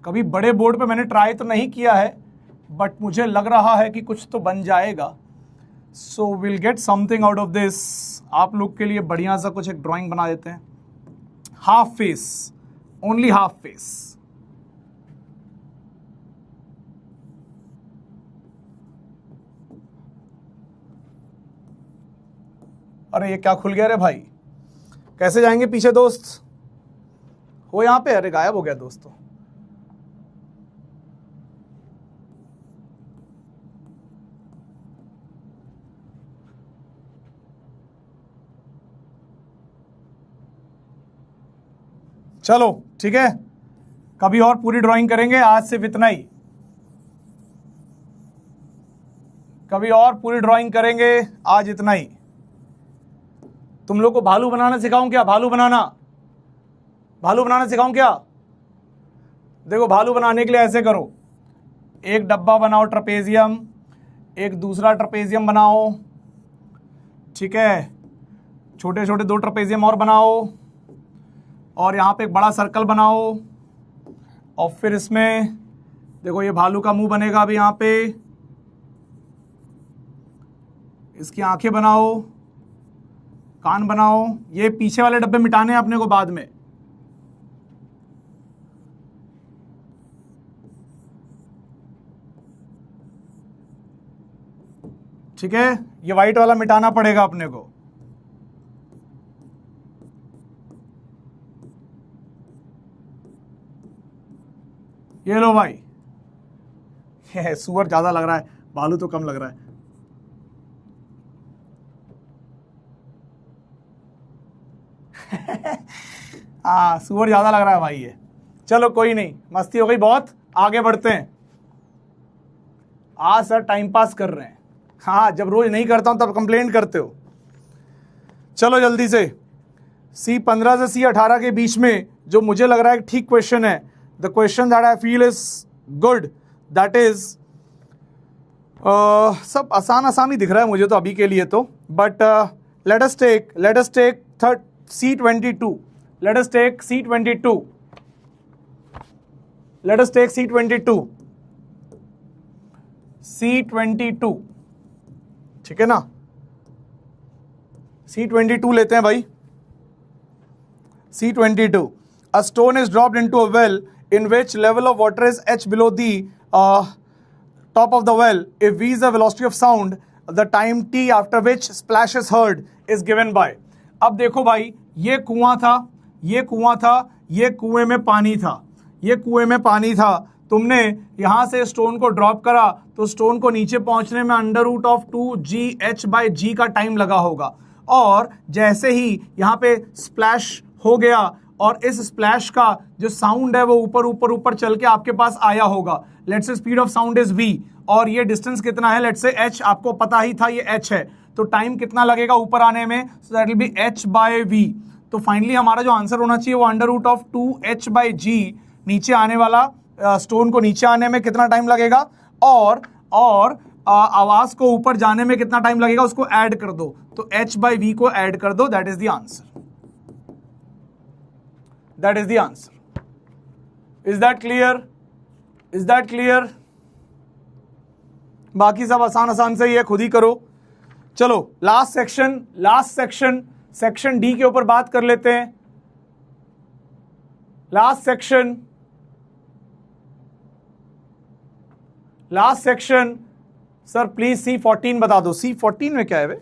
कभी बड़े बोर्ड पे मैंने ट्राई तो नहीं किया है, बट मुझे लग रहा है कि कुछ तो बन जाएगा। So will get something out of this. आप लोग के लिए बढ़िया सा कुछ एक ड्राइंग बना देते हैं। Half face, only half face. अरे ये क्या खुल गया रे भाई, कैसे जाएंगे पीछे दोस्त? हो यहां पे? अरे गायब हो गया दोस्तों। चलो ठीक है, कभी और पूरी ड्राइंग करेंगे, आज सिर्फ इतना ही। कभी और पूरी ड्राइंग करेंगे, आज इतना ही। तुम लोग को भालू बनाना सिखाऊं क्या? भालू बनाना सिखाऊं क्या? देखो भालू बनाने के लिए ऐसे करो, एक डब्बा बनाओ ट्रपेजियम, एक दूसरा ट्रपेजियम बनाओ, ठीक है, छोटे छोटे 2 ट्रपेजियम और बनाओ, और यहाँ पे एक बड़ा सर्कल बनाओ, और फिर इसमें देखो ये भालू का मुंह बनेगा अभी, यहाँ पे इसकी आंखें बनाओ, कान बनाओ। ये पीछे वाले डब्बे मिटाने हैं अपने को बाद में। ठीक है, ये व्हाइट वाला मिटाना पड़ेगा अपने को। ये लो भाई। सुअर ज्यादा लग रहा है, भालू तो कम लग रहा है। हाँ सुअर ज्यादा लग रहा है भाई ये। चलो कोई नहीं, मस्ती हो गई बहुत, आगे बढ़ते हैं। आज सर टाइम पास कर रहे हैं। हाँ जब रोज नहीं करता हूं तब कंप्लेंट करते हो। चलो जल्दी से, C15 से C18 के बीच में जो मुझे लग रहा है ठीक क्वेश्चन है, the question that I feel is good, that is सब आसान ही दिख रहा है मुझे तो अभी के लिए तो, but let us take C22. Let us take C22. Let us take C22. C22, ठीक है ना? C22 लेते हैं भाई। C22. A stone is dropped into a well in which level of water is h below the top of the well. If v is the velocity of sound, the time t after which splash is heard is given by. अब देखो भाई, ये कुआं था, ये कुआं था, ये कुएं में पानी था, ये कुएं में पानी था। तुमने यहां से स्टोन को ड्रॉप करा तो स्टोन को नीचे पहुंचने में √2gh/g का टाइम लगा होगा। और जैसे ही यहां पे स्प्लैश हो गया और इस स्प्लैश का जो साउंड है वो ऊपर ऊपर ऊपर चल के आपके पास आया होगा। लेट्स से speed of sound is v, और ये डिस्टेंस कितना है? लेट्स से h, आपको पता ही था ये h है, तो टाइम कितना लगेगा ऊपर आने में? So that will B h/v। तो फाइनली हमारा जो आंसर होना चाहिए वो √2h/g, नीचे आने वाला स्टोन को नीचे आने में कितना टाइम लगेगा, और आवाज को ऊपर जाने में कितना टाइम लगेगा, उसको ऐड कर दो, तो h/v को ऐड कर दो। That is the answer, that is the answer. Is that clear? Is that clear? बाकी सब आसान से ही है, खुद ही करो। चलो लास्ट सेक्शन डी के ऊपर बात कर लेते हैं। Last section sir please C14 बता दो। C14 में क्या है बे?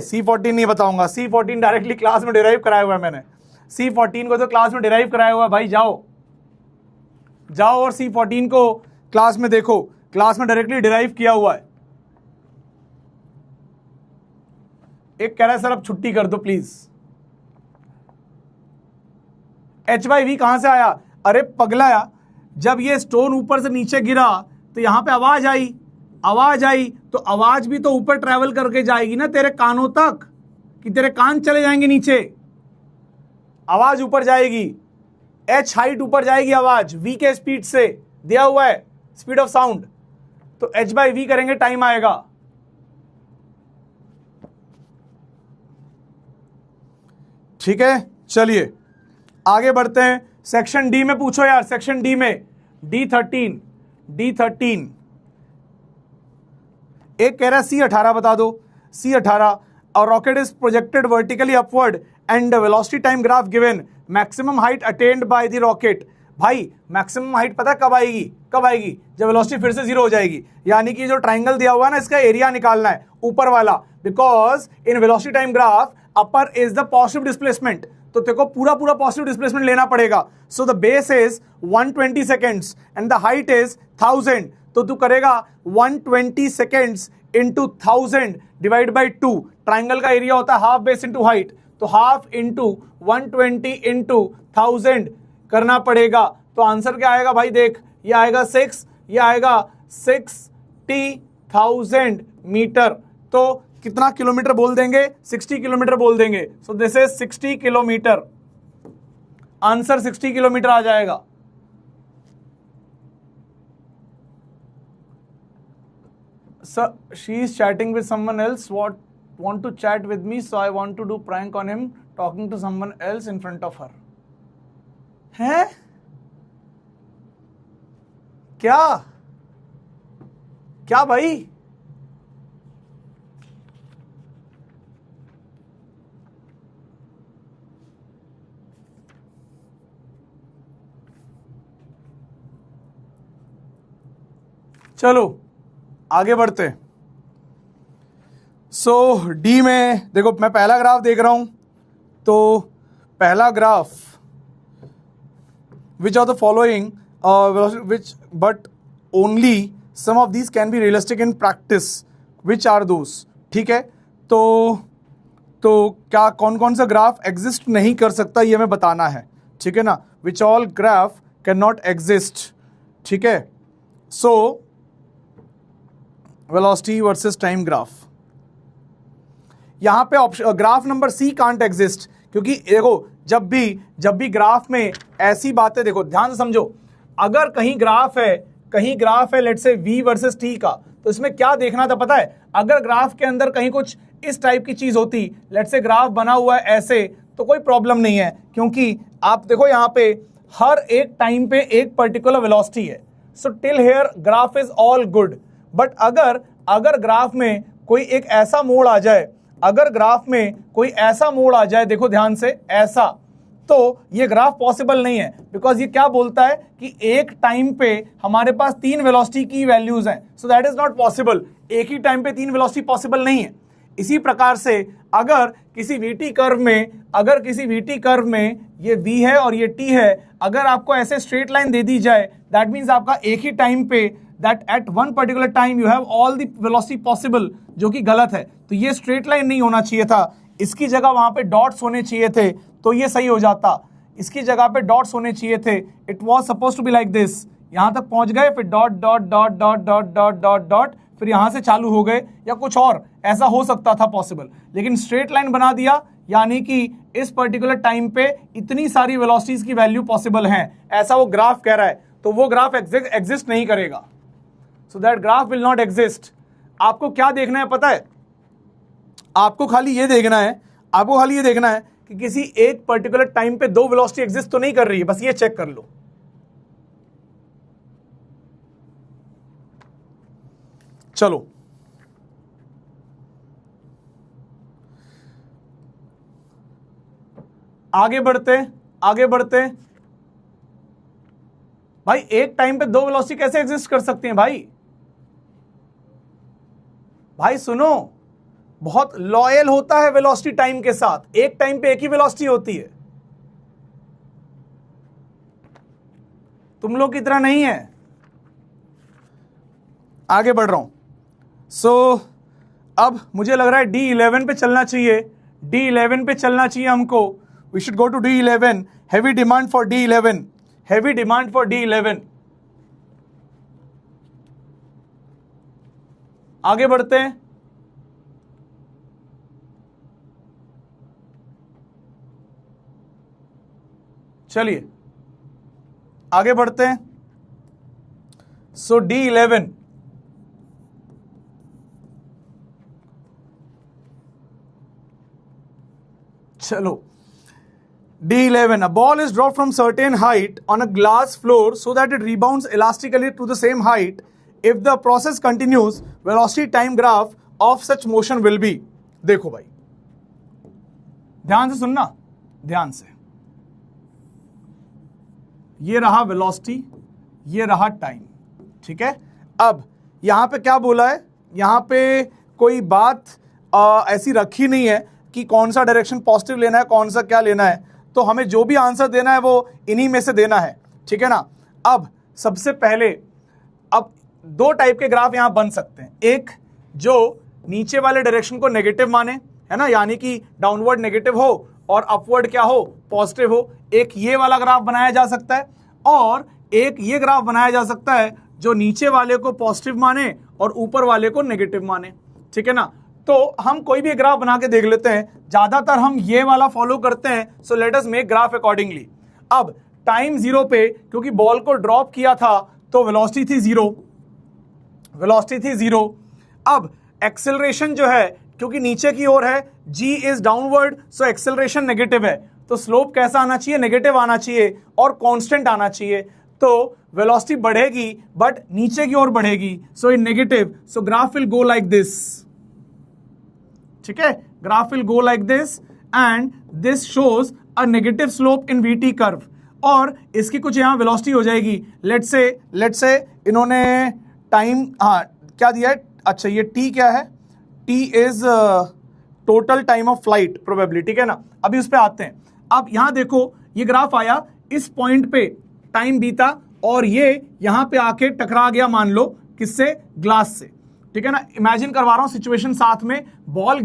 C14 नहीं बताऊंगा, C14 डायरेक्टली क्लास में डिराइव कराया हुआ है मैंने। C14 को तो क्लास में डिराइव कराया हुआ है भाई, जाओ और C14 को क्लास में देखो, क्लास में डायरेक्टली डिराइव किया हुआ है। एक कह रहा है सर अब छुट्टी कर दो प्लीज। h/v कहां से आया? अरे पगलाया, जब ये स्टोन ऊपर से नीचे गिरा तो यहां पे आवाज आई, तो आवाज भी तो ऊपर ट्रेवल करके जाएगी ना तेरे कानों तक, कि तेरे कान चले जाएंगे नीचे? आवाज ऊपर जाएगी, h हाइट ऊपर जाएगी आवाज, v के स्पीड से दिया हुआ है स्पीड ऑफ साउंड, तो h/v करेंगे टाइम आएगा। ठीक है, चलिए आगे बढ़ते हैं। सेक्शन डी में पूछो यार, सेक्शन डी में D13 एक कह रहा है C18 बता दो, C18 और rocket is projected vertically upward and velocity time graph given, maximum height attend by the rocket. भाई मैक्सिमम हाइट पता कब आएगी, कब आएगी, जब वेलोसिटी फिर से जीरो हो जाएगी। यानी कि जो ट्राइंगल दिया हुआ है ना, इसका एरिया निकालना है ऊपर वाला, because in velocity time graph upper is the positive displacement, तो तेरे को पूरा पूरा पॉजिटिव डिस्प्लेसमेंट लेना पड़ेगा। So the base is 120 seconds and the height is 1000, तो तू करेगा 120 seconds into 1000 divide by 2। Triangle का एरिया होता है हाफ बेस इंटू हाइट, तो हाफ इंटू 120 इंटू 1000 करना पड़ेगा। तो आंसर क्या आएगा भाई, देख ये आएगा 6, ये आएगा 60,000 मीटर। तो कितना किलोमीटर बोल देंगे, 60 किलोमीटर बोल देंगे। So this is 60 kilometre, answer 60 kilometre आ जाएगा। Sir, she is chatting with someone else. Want to chat with me, so I want to do prank on him, talking to someone else in front of her. हैं? क्या? क्या भाई? चलो आगे बढ़ते। सो D में देखो, मैं पहला ग्राफ देख रहा हूं, तो पहला graph which are the following which but only some of these can be realistic in practice, which are those. ठीक है, तो क्या कौन कौन सा ग्राफ एग्जिस्ट नहीं कर सकता ये हमें बताना है, ठीक है ना। Which all graph can not exist, ठीक है। So velocity versus time graph, यहां पे option graph number C can't exist, क्योंकि देखो जब भी ग्राफ में ऐसी बातें, देखो ध्यान से समझो, अगर कहीं ग्राफ है let's say v versus t का, तो इसमें क्या देखना था पता है। अगर ग्राफ के अंदर कहीं कुछ इस टाइप की चीज होती, लेट्स से ग्राफ बना हुआ है ऐसे, तो कोई प्रॉब्लम नहीं है, क्योंकि आप देखो यहां पे हर एक टाइम पे एक पर्टिकुलर वेलोसिटी है। So till here graph is all good. But अगर ग्राफ में कोई एक ऐसा मोड़ आ जाए, देखो ध्यान से, ऐसा, तो ये ग्राफ पॉसिबल नहीं है, बिकॉज ये क्या बोलता है कि एक टाइम पे हमारे पास 3 वेलोसिटी की वैल्यूज हैं। सो दैट इज नॉट पॉसिबल, एक ही टाइम पे 3 वेलोसिटी पॉसिबल नहीं है। इसी प्रकार से अगर किसी वीटी कर्व में ये v है और ये t है, अगर आपको ऐसे स्ट्रेट लाइन दे दी जाए, दैट मीन्स आपका एक ही टाइम पे, that at one particular time you have all the velocity possible, जो कि गलत है। तो ये स्ट्रेट लाइन नहीं होना चाहिए था, इसकी जगह वहां पे डॉट्स होने चाहिए थे, तो ये सही हो जाता। इसकी जगह पे डॉट्स होने चाहिए थे, it was suppose to be like this. यहां तक पहुंच गए, फिर dot dot dot dot dot dot dot dot, फिर यहां से चालू हो गए, या कुछ और ऐसा हो सकता था पॉसिबल, लेकिन स्ट्रेट लाइन बना दिया, यानी कि इस पर्टिकुलर टाइम पे इतनी सारी वेलोसिटीज की वैल्यू पॉसिबल हैं, ऐसा वो ग्राफ कह रहा है। तो वो ग्राफ एग्जिस्ट नहीं करेगा, so that graph will not exist. आपको क्या देखना है पता है, आपको खाली ये देखना है कि किसी एक पर्टिकुलर टाइम पे 2 वेलोसिटी एग्जिस्ट तो नहीं कर रही है, बस ये चेक कर लो। चलो आगे बढ़ते। भाई एक टाइम पे 2 वेलोसिटी कैसे एग्जिस्ट कर सकती हैं भाई सुनो, बहुत लॉयल होता है वेलोसिटी टाइम के साथ, एक टाइम पे एक ही वेलोसिटी होती है, तुम लोग की तरह नहीं है। आगे बढ़ रहा हूं। अब मुझे लग रहा है D11 पे चलना चाहिए हमको। We should go to D11। Heavy demand for D11। आगे बढ़ते हैं। चलिए आगे बढ़ते हैं। सो D11, चलो D11. A ball is dropped from certain height on a glass floor so that it rebounds elastically to the same height. If the process continues, velocity time graph of such motion will be. देखो भाई, ध्यान से सुनना, ध्यान से. ये रहा velocity, ये रहा टाइम. ठीक है. अब यहां पे क्या बोला है, यहां पे कोई बात ऐसी रखी नहीं है कि कौन सा डायरेक्शन पॉजिटिव लेना है, कौन सा क्या लेना है. तो हमें जो भी आंसर देना है वो इन्हीं में से देना है. ठीक है ना. अब सबसे पहले, अब दो टाइप के ग्राफ यहां बन सकते हैं. एक जो नीचे वाले डायरेक्शन को नेगेटिव माने, है ना, यानी कि डाउनवर्ड नेगेटिव हो और अपवर्ड क्या हो, पॉजिटिव हो. एक ये वाला ग्राफ बनाया जा सकता है, और एक ये ग्राफ बनाया जा सकता है जो नीचे वाले को पॉजिटिव माने और ऊपर वाले को नेगेटिव माने. ठीक है ना. तो हम कोई भी ग्राफ बना के देख लेते हैं. ज्यादातर हम ये वाला फॉलो करते हैं. So let us make graph accordingly. अब टाइम 0 पे, क्योंकि बॉल को ड्रॉप किया था तो वेलोसिटी थी 0, वेलोसिटी थी 0. अब एक्सेलरेशन जो है, क्योंकि नीचे की ओर है, g is downward, so acceleration negative है. तो स्लोप कैसा आना चाहिए, नेगेटिव आना चाहिए और कांस्टेंट आना चाहिए. तो वेलोसिटी बढ़ेगी बट नीचे की ओर बढ़ेगी, so in negative. So graph will go like this. ठीक है. Graph will go like this and this shows a negative slope in VT curve. और इसकी कुछ यहां वेलोसिटी हो जाएगी. लेट्स से इन्होंने टाइम क्या दिया है, अच्छा ये t क्या है, t is total time of flight probably. ठीक है ना. अभी उस पे आते हैं. अब यहां देखो, ये ग्राफ आया, इस पॉइंट पे टाइम बीता और ये यहां पे आके टकरा गया, मान लो किससे, ग्लास से. ठीक है ना. इमेजिन करवा रहा हूं सिचुएशन साथ में. बॉल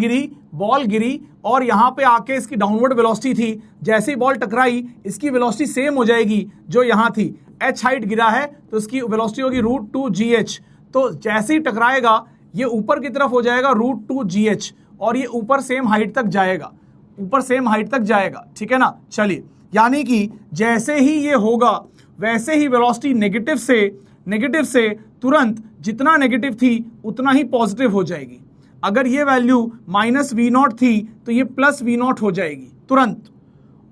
गिरी और यहां पे आके इसकी डाउनवर्ड वेलोसिटी थी. जैसे ही बॉल टकराई, इसकी वेलोसिटी सेम हो जाएगी जो यहां थी. h हाइट गिरा है तो इसकी वेलोसिटी होगी √2gh. तो जैसे ही टकराएगा ये ऊपर की तरफ हो जाएगा √2gh, और ये ऊपर सेम हाइट तक जाएगा, ऊपर सेम हाइट तक जाएगा. ठीक है ना. चलिए, यानी कि जैसे ही ये होगा वैसे ही वेलोसिटी नेगेटिव से तुरंत जितना नेगेटिव थी उतना ही पॉजिटिव हो जाएगी. अगर ये वैल्यू -v0 थी तो ये +v0 हो जाएगी तुरंत.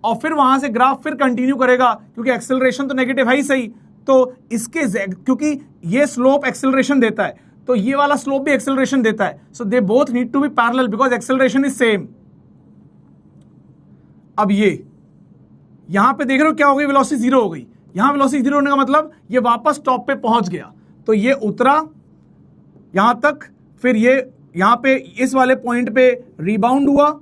और फिर वहां से ग्राफ फिर कंटिन्यू करेगा, क्योंकि एक्सेलरेशन तो नेगेटिव है ही सही. तो इसके क्योंकि ये स्लोप एक्सेलरेशन देता है तो ये वाला स्लोप भी एक्सेलरेशन देता है. So they both need to be parallel because acceleration is same. अब ये यहां पे देख रहे हो क्या हो गई, वेलोसिटी 0 हो गई. यहां वेलोसिटी 0 होने का मतलब ये वापस टॉप पे पहुंच गया. तो ये उतरा यहां तक, फिर ये यहां पे इस वाले पॉइंट पे रिबाउंड हुआ,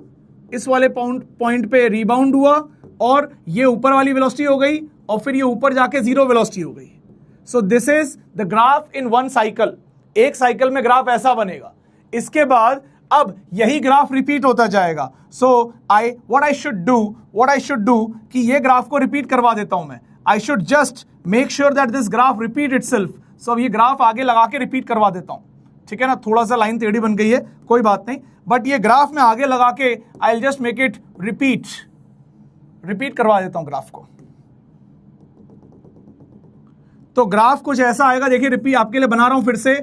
इस वाले पॉइंट पे रिबाउंड हुआ, और ये ऊपर वाली वेलोसिटी हो गई, और फिर ये ऊपर जाके 0 वेलोसिटी हो गई. सो this is the graph in one cycle. एक साइकिल में ग्राफ ऐसा बनेगा. इसके बाद अब यही ग्राफ रिपीट होता जाएगा. So what I should do कि ये ग्राफ को रिपीट करवा देता हूं मैं. I should just make sure that this graph repeat itself. So अब ये ग्राफ आगे लगा के रिपीट करवा देता हूं. ठीक है ना. थोड़ा सा लाइन टेढ़ी बन गई है, कोई बात नहीं, बट ये ग्राफ में आगे लगा के I will just make it repeat करवा देता हूं ग्राफ को. तो ग्राफ कुछ ऐसा आएगा, देखिए रिपीट आपके लिए बना रहा हूं फिर से.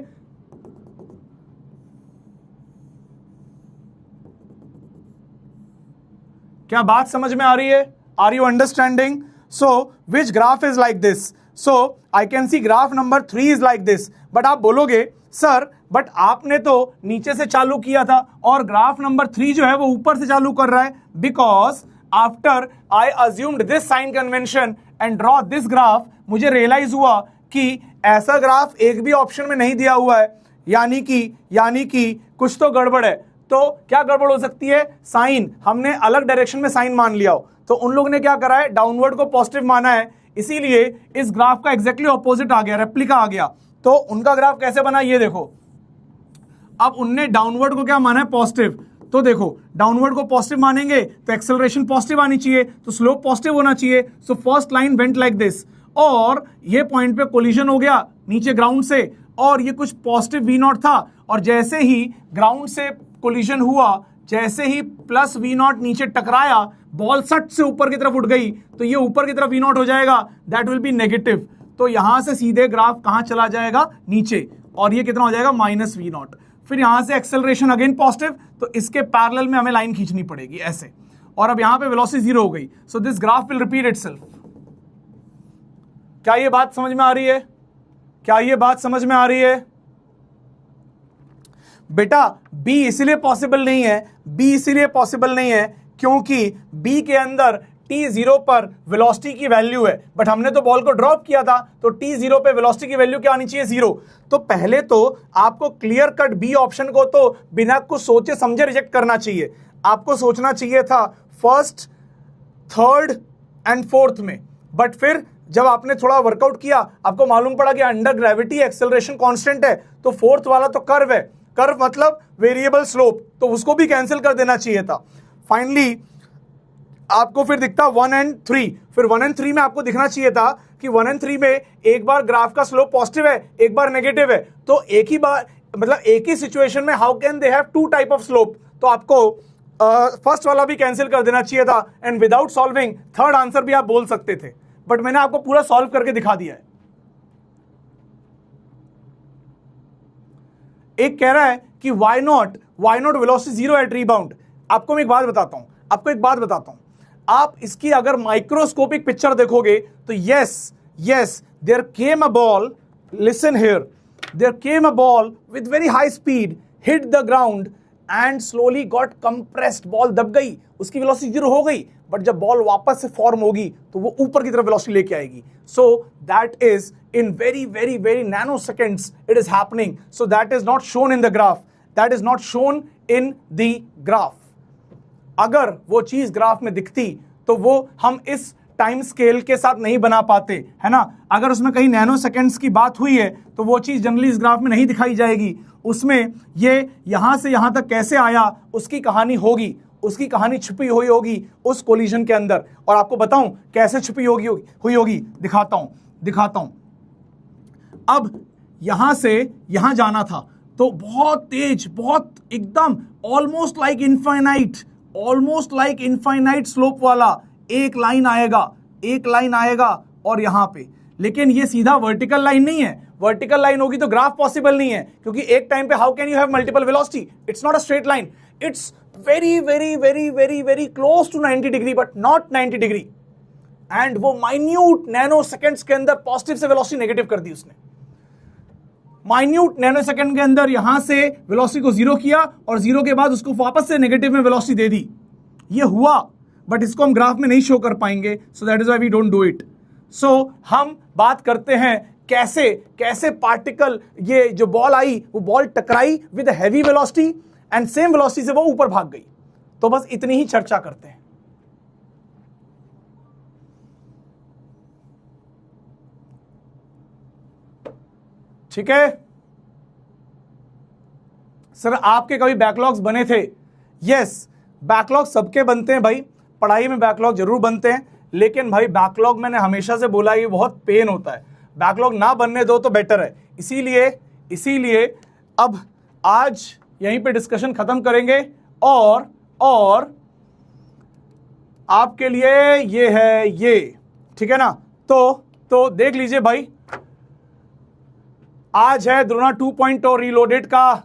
क्या बात समझ में आ रही है? Are you understanding? So which graph is like this? So I can see graph number 3 is like this. But आप बोलोगे सर, बट आपने तो नीचे से चालू किया था और ग्राफ नंबर 3 जो है वो ऊपर से चालू कर रहा है. Because after I assumed this sign convention and draw this graph, मुझे रियलाइज हुआ कि ऐसा ग्राफ एक भी ऑप्शन में नहीं दिया हुआ है. यानी कि कुछ तो गड़बड़ है. तो क्या गड़बड़ हो सकती है? साइन, हमने अलग डायरेक्शन में साइन मान लिया हो. तो उन लोगों ने क्या करा है, डाउनवर्ड को पॉजिटिव माना है, इसीलिए इस ग्राफ का एग्जैक्टली ऑपोजिट आ गया, रेप्लिका आ गया. तो उनका ग्राफ कैसे बना ये देखो. अब उनने डाउनवर्ड को क्या माना है, पॉजिटिव. तो देखो डाउनवर्ड को पॉजिटिव मानेंगे तो एक्सेलरेशन पॉजिटिव आनी चाहिए, तो स्लोप पॉजिटिव होना चाहिए. So first line went like this, और ये पॉइंट पे कोलिजन हो गया नीचे ग्राउंड से, और ये कुछ पॉजिटिव v0 था, और जैसे ही ग्राउंड से कोलिजन हुआ, जैसे ही +v0 नीचे टकराया, बॉल सट से ऊपर की तरफ उठ गई, तो ये ऊपर की तरफ v0 हो जाएगा, दैट विल बी नेगेटिव. तो यहां से सीधे ग्राफ कहां चला जाएगा, नीचे, और ये कितना हो जाएगा, -v0. फिर यहां से एक्सेलरेशन अगेन पॉजिटिव, तो इसके पैरेलल में हमें लाइन खींचनी पड़ेगी ऐसे. और अब यहां पे वेलोसिटी 0 हो गई। So this graph will repeat itself. क्या ये बात समझ में आ रही है? क्या ये बात समझ में आ रही है? बेटा B इसलिए पॉसिबल नहीं है, B इसलिए पॉसिबल नहीं है क्योंकि B के अंदर t0 पर वेलोसिटी की वैल्यू है, बट हमने तो बॉल को ड्रॉप किया था, तो t0 पे वेलोसिटी की वैल्यू क्या आनी चाहिए? 0। तो पहले तो आपको क्लियर कट B ऑप्शन को तो बिना कुछ सोचे समझे रिजेक्ट करना चाहिए। आपको सोचना चाहिए था फर्स्ट, थर्ड एंड फोर्थ में, बट फिर जब आपने थोड़ा वर्कआउट किया आपको मालूम पड़ा कि अंडर ग्रेविटी एक्सेलरेशन कांस्टेंट है, तो फोर्थ वाला तो कर्व है, कर्व मतलब वेरिएबल स्लोप, तो उसको भी कैंसिल कर देना चाहिए था। फाइनली आपको फिर दिखता 1 and 3, फिर 1 and 3 में आपको दिखना चाहिए था कि 1 and 3 में एक बार ग्राफ का स्लोप पॉजिटिव है, एक बार नेगेटिव है, तो एक ही बार मतलब एक ही सिचुएशन में how can they have two type of slope, तो आपको फर्स्ट वाला भी कैंसिल कर देना चाहिए था, and without solving third answer भी आप बोल सकते थे, बट मैंने आपको पूरा सॉल्व करके दिखा दिया है। एक कह रहा है कि why not velocity 0 at rebound. आपको मैं एक बात बताता हूं, आप इसकी अगर माइक्रोस्कोपिक पिक्चर देखोगे तो yes there came a ball, listen here, there came a ball with very high speed, hit the ground and slowly got compressed, ball दब गई, उसकी वेलोसिटी 0 हो गई, बट जब बॉल वापस से फॉर्म होगी तो वो ऊपर की तरफ वेलोसिटी लेके आएगी। सो that is in very nanoseconds it is happening, so that is not shown in the graph, that is not shown in the graph। अगर वो चीज ग्राफ में दिखती तो वो हम इस टाइम स्केल के साथ नहीं बना पाते, है ना। अगर उसमें कहीं नैनो सेकेंड्स की बात हुई है तो वो चीज जनरली इस ग्राफ में नहीं दिखाई जाएगी, उसमें ये यहां से यहां तक कैसे आया उसकी कहानी होगी, उसकी कहानी छुपी हुई होगी उस कोलिजन के अंदर। और आपको बताऊं कैसे छुपी हुई होगी, दिखाता हूं। अब यहां से यहां जाना था तो बहुत तेज, बहुत एकदम ऑलमोस्ट लाइक इनफाइनाइट स्लोप वाला एक लाइन आएगा और यहां पे, लेकिन ये सीधा वर्टिकल लाइन नहीं है। वर्टिकल लाइन होगी तो ग्राफ पॉसिबल नहीं है, क्योंकि एक टाइम पे how can you have multiple velocity, it's not a straight line, it's very close to 90 degree but not 90 degree. And वो माइन्यूट नैनो सेकेंड्स के अंदर पॉजिटिव से वेलोसिटी नेगेटिव कर दी उसने। माइन्यूट नैनो सेकंड के अंदर यहां से वेलोसिटी को 0 किया और 0 के बाद उसको वापस से नेगेटिव में वेलोसिटी दे दी। ये हुआ, बट इसको हम ग्राफ में नहीं शो कर पाएंगे, so that is why we don't do it. So हम बात करते हैं कैसे पार्टिकल, ये जो बॉल आई वो बॉल टकराई with heavy velocity and same velocity से वो ऊपर भाग गई। तो बस इतनी ही चर्चा करते हैं। ठीक है सर, आपके कभी बैकलॉग्स बने थे? यस, बैकलॉग सबके बनते हैं भाई, पढ़ाई में बैकलॉग जरूर बनते हैं, लेकिन भाई बैकलॉग मैंने हमेशा से बोला कि बहुत पेन होता है, बैकलॉग ना बनने दो तो बेटर है। इसीलिए अब आज यहीं पे डिस्कशन खत्म करेंगे और आपके लिए ये है ये, ठीक है ना। तो देख लीजिए भाई, आज है द्रोणा 2.0 रीलोडेड का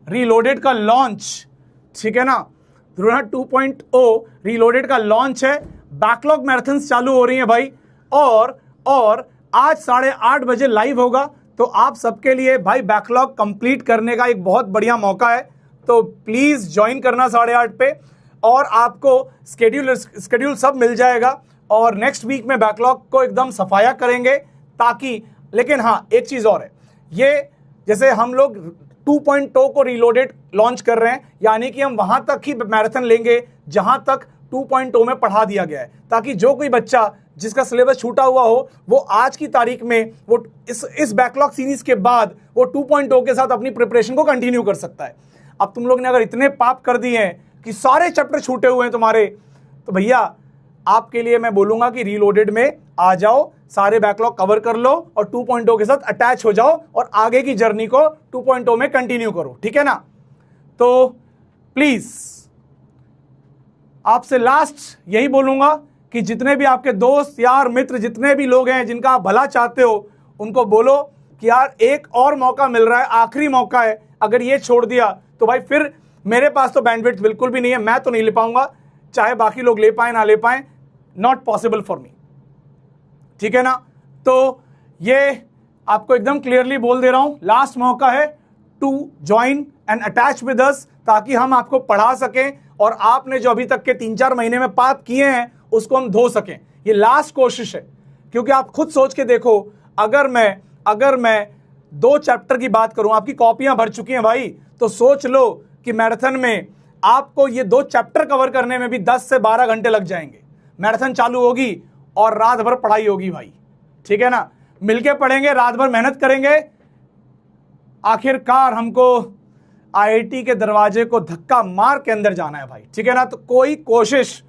रीलोडेड का लॉन्च, ठीक है ना। द्रोणा 2.0 रीलोडेड का लॉन्च है, बैकलॉग मैराथन्स चालू हो रही हैं भाई, और आज 8:30 बजे लाइव होगा। तो आप सबके लिए भाई बैकलॉग कंप्लीट करने का एक बहुत बढ़िया मौका है, तो प्लीज ज्वाइन करना 8:30 पे, और आपको स्केड्यूल सब मिल जाएगा। और नेक्स्ट वीक में बैकलॉग को एकदम सफाया करेंगे, ताकि, लेकिन हाँ एक चीज और है, ये जैसे हम लोग 2.0 को रीलोडेड लॉन्च कर रहे हैं, यानी कि हम वहां तक ही मैराथन लेंगे जहां तक 2.0 में पढ़ा दिया गया है, ताकि जो कोई बच्चा जिसका सिलेबस छूटा हुआ हो वो आज की तारीख में वो इस बैकलॉग सीरीज के बाद वो 2.0 के साथ अपनी प्रिपरेशन को कंटिन्यू कर सकता है। अब तुम लोग ने अगर इतने पाप कर दिए हैं कि सारे चैप्टर छूटे हुए हैं तुम्हारे, तो भैया आपके लिए मैं बोलूंगा कि रीलोडेड में आ जाओ, सारे बैकलॉग कवर कर लो और 2.0 के साथ अटैच हो जाओ और आगे की जर्नी को 2.0 में कंटिन्यू करो, ठीक है ना। तो प्लीज आपसे लास्ट यही बोलूंगा कि जितने भी आपके दोस्त यार मित्र जितने भी लोग हैं जिनका आप भला चाहते हो, उनको बोलो कि यार एक और मौका मिल रहा है, आखिरी मौका है, अगर ये छोड़ दिया तो भाई फिर मेरे पास तो बैंडविड्थ बिल्कुल भी नहीं है, मैं तो नहीं ले पाऊंगा, चाहे बाकी लोग ले पाए ना ले पाए, नॉट पॉसिबल फॉर मी। ठीक है ना? तो ये आपको एकदम क्लियरली बोल दे रहा हूं, लास्ट मौका है to join and attach with us, ताकि हम आपको पढ़ा सकें और आपने जो अभी तक के 3-4 महीने में पाप किए हैं उसको हम धो सकें। ये लास्ट कोशिश है, क्योंकि आप खुद सोच के देखो, अगर मैं 2 चैप्टर की बात करूं, आपकी कॉपियां भर चुकी हैं भाई, तो सोच लो कि मैराथन में आपको ये 2 चैप्टर कवर करने में भी 10 से 12 घंटे लग जाएंगे। मैराथन चालू होगी और रात भर पढ़ाई होगी भाई, ठीक है ना? मिलके पढ़ेंगे, रात भर मेहनत करेंगे, आखिरकार हमको आईआईटी के दरवाजे को धक्का मार के अंदर जाना है भाई, ठीक है ना? तो कोई कोशिश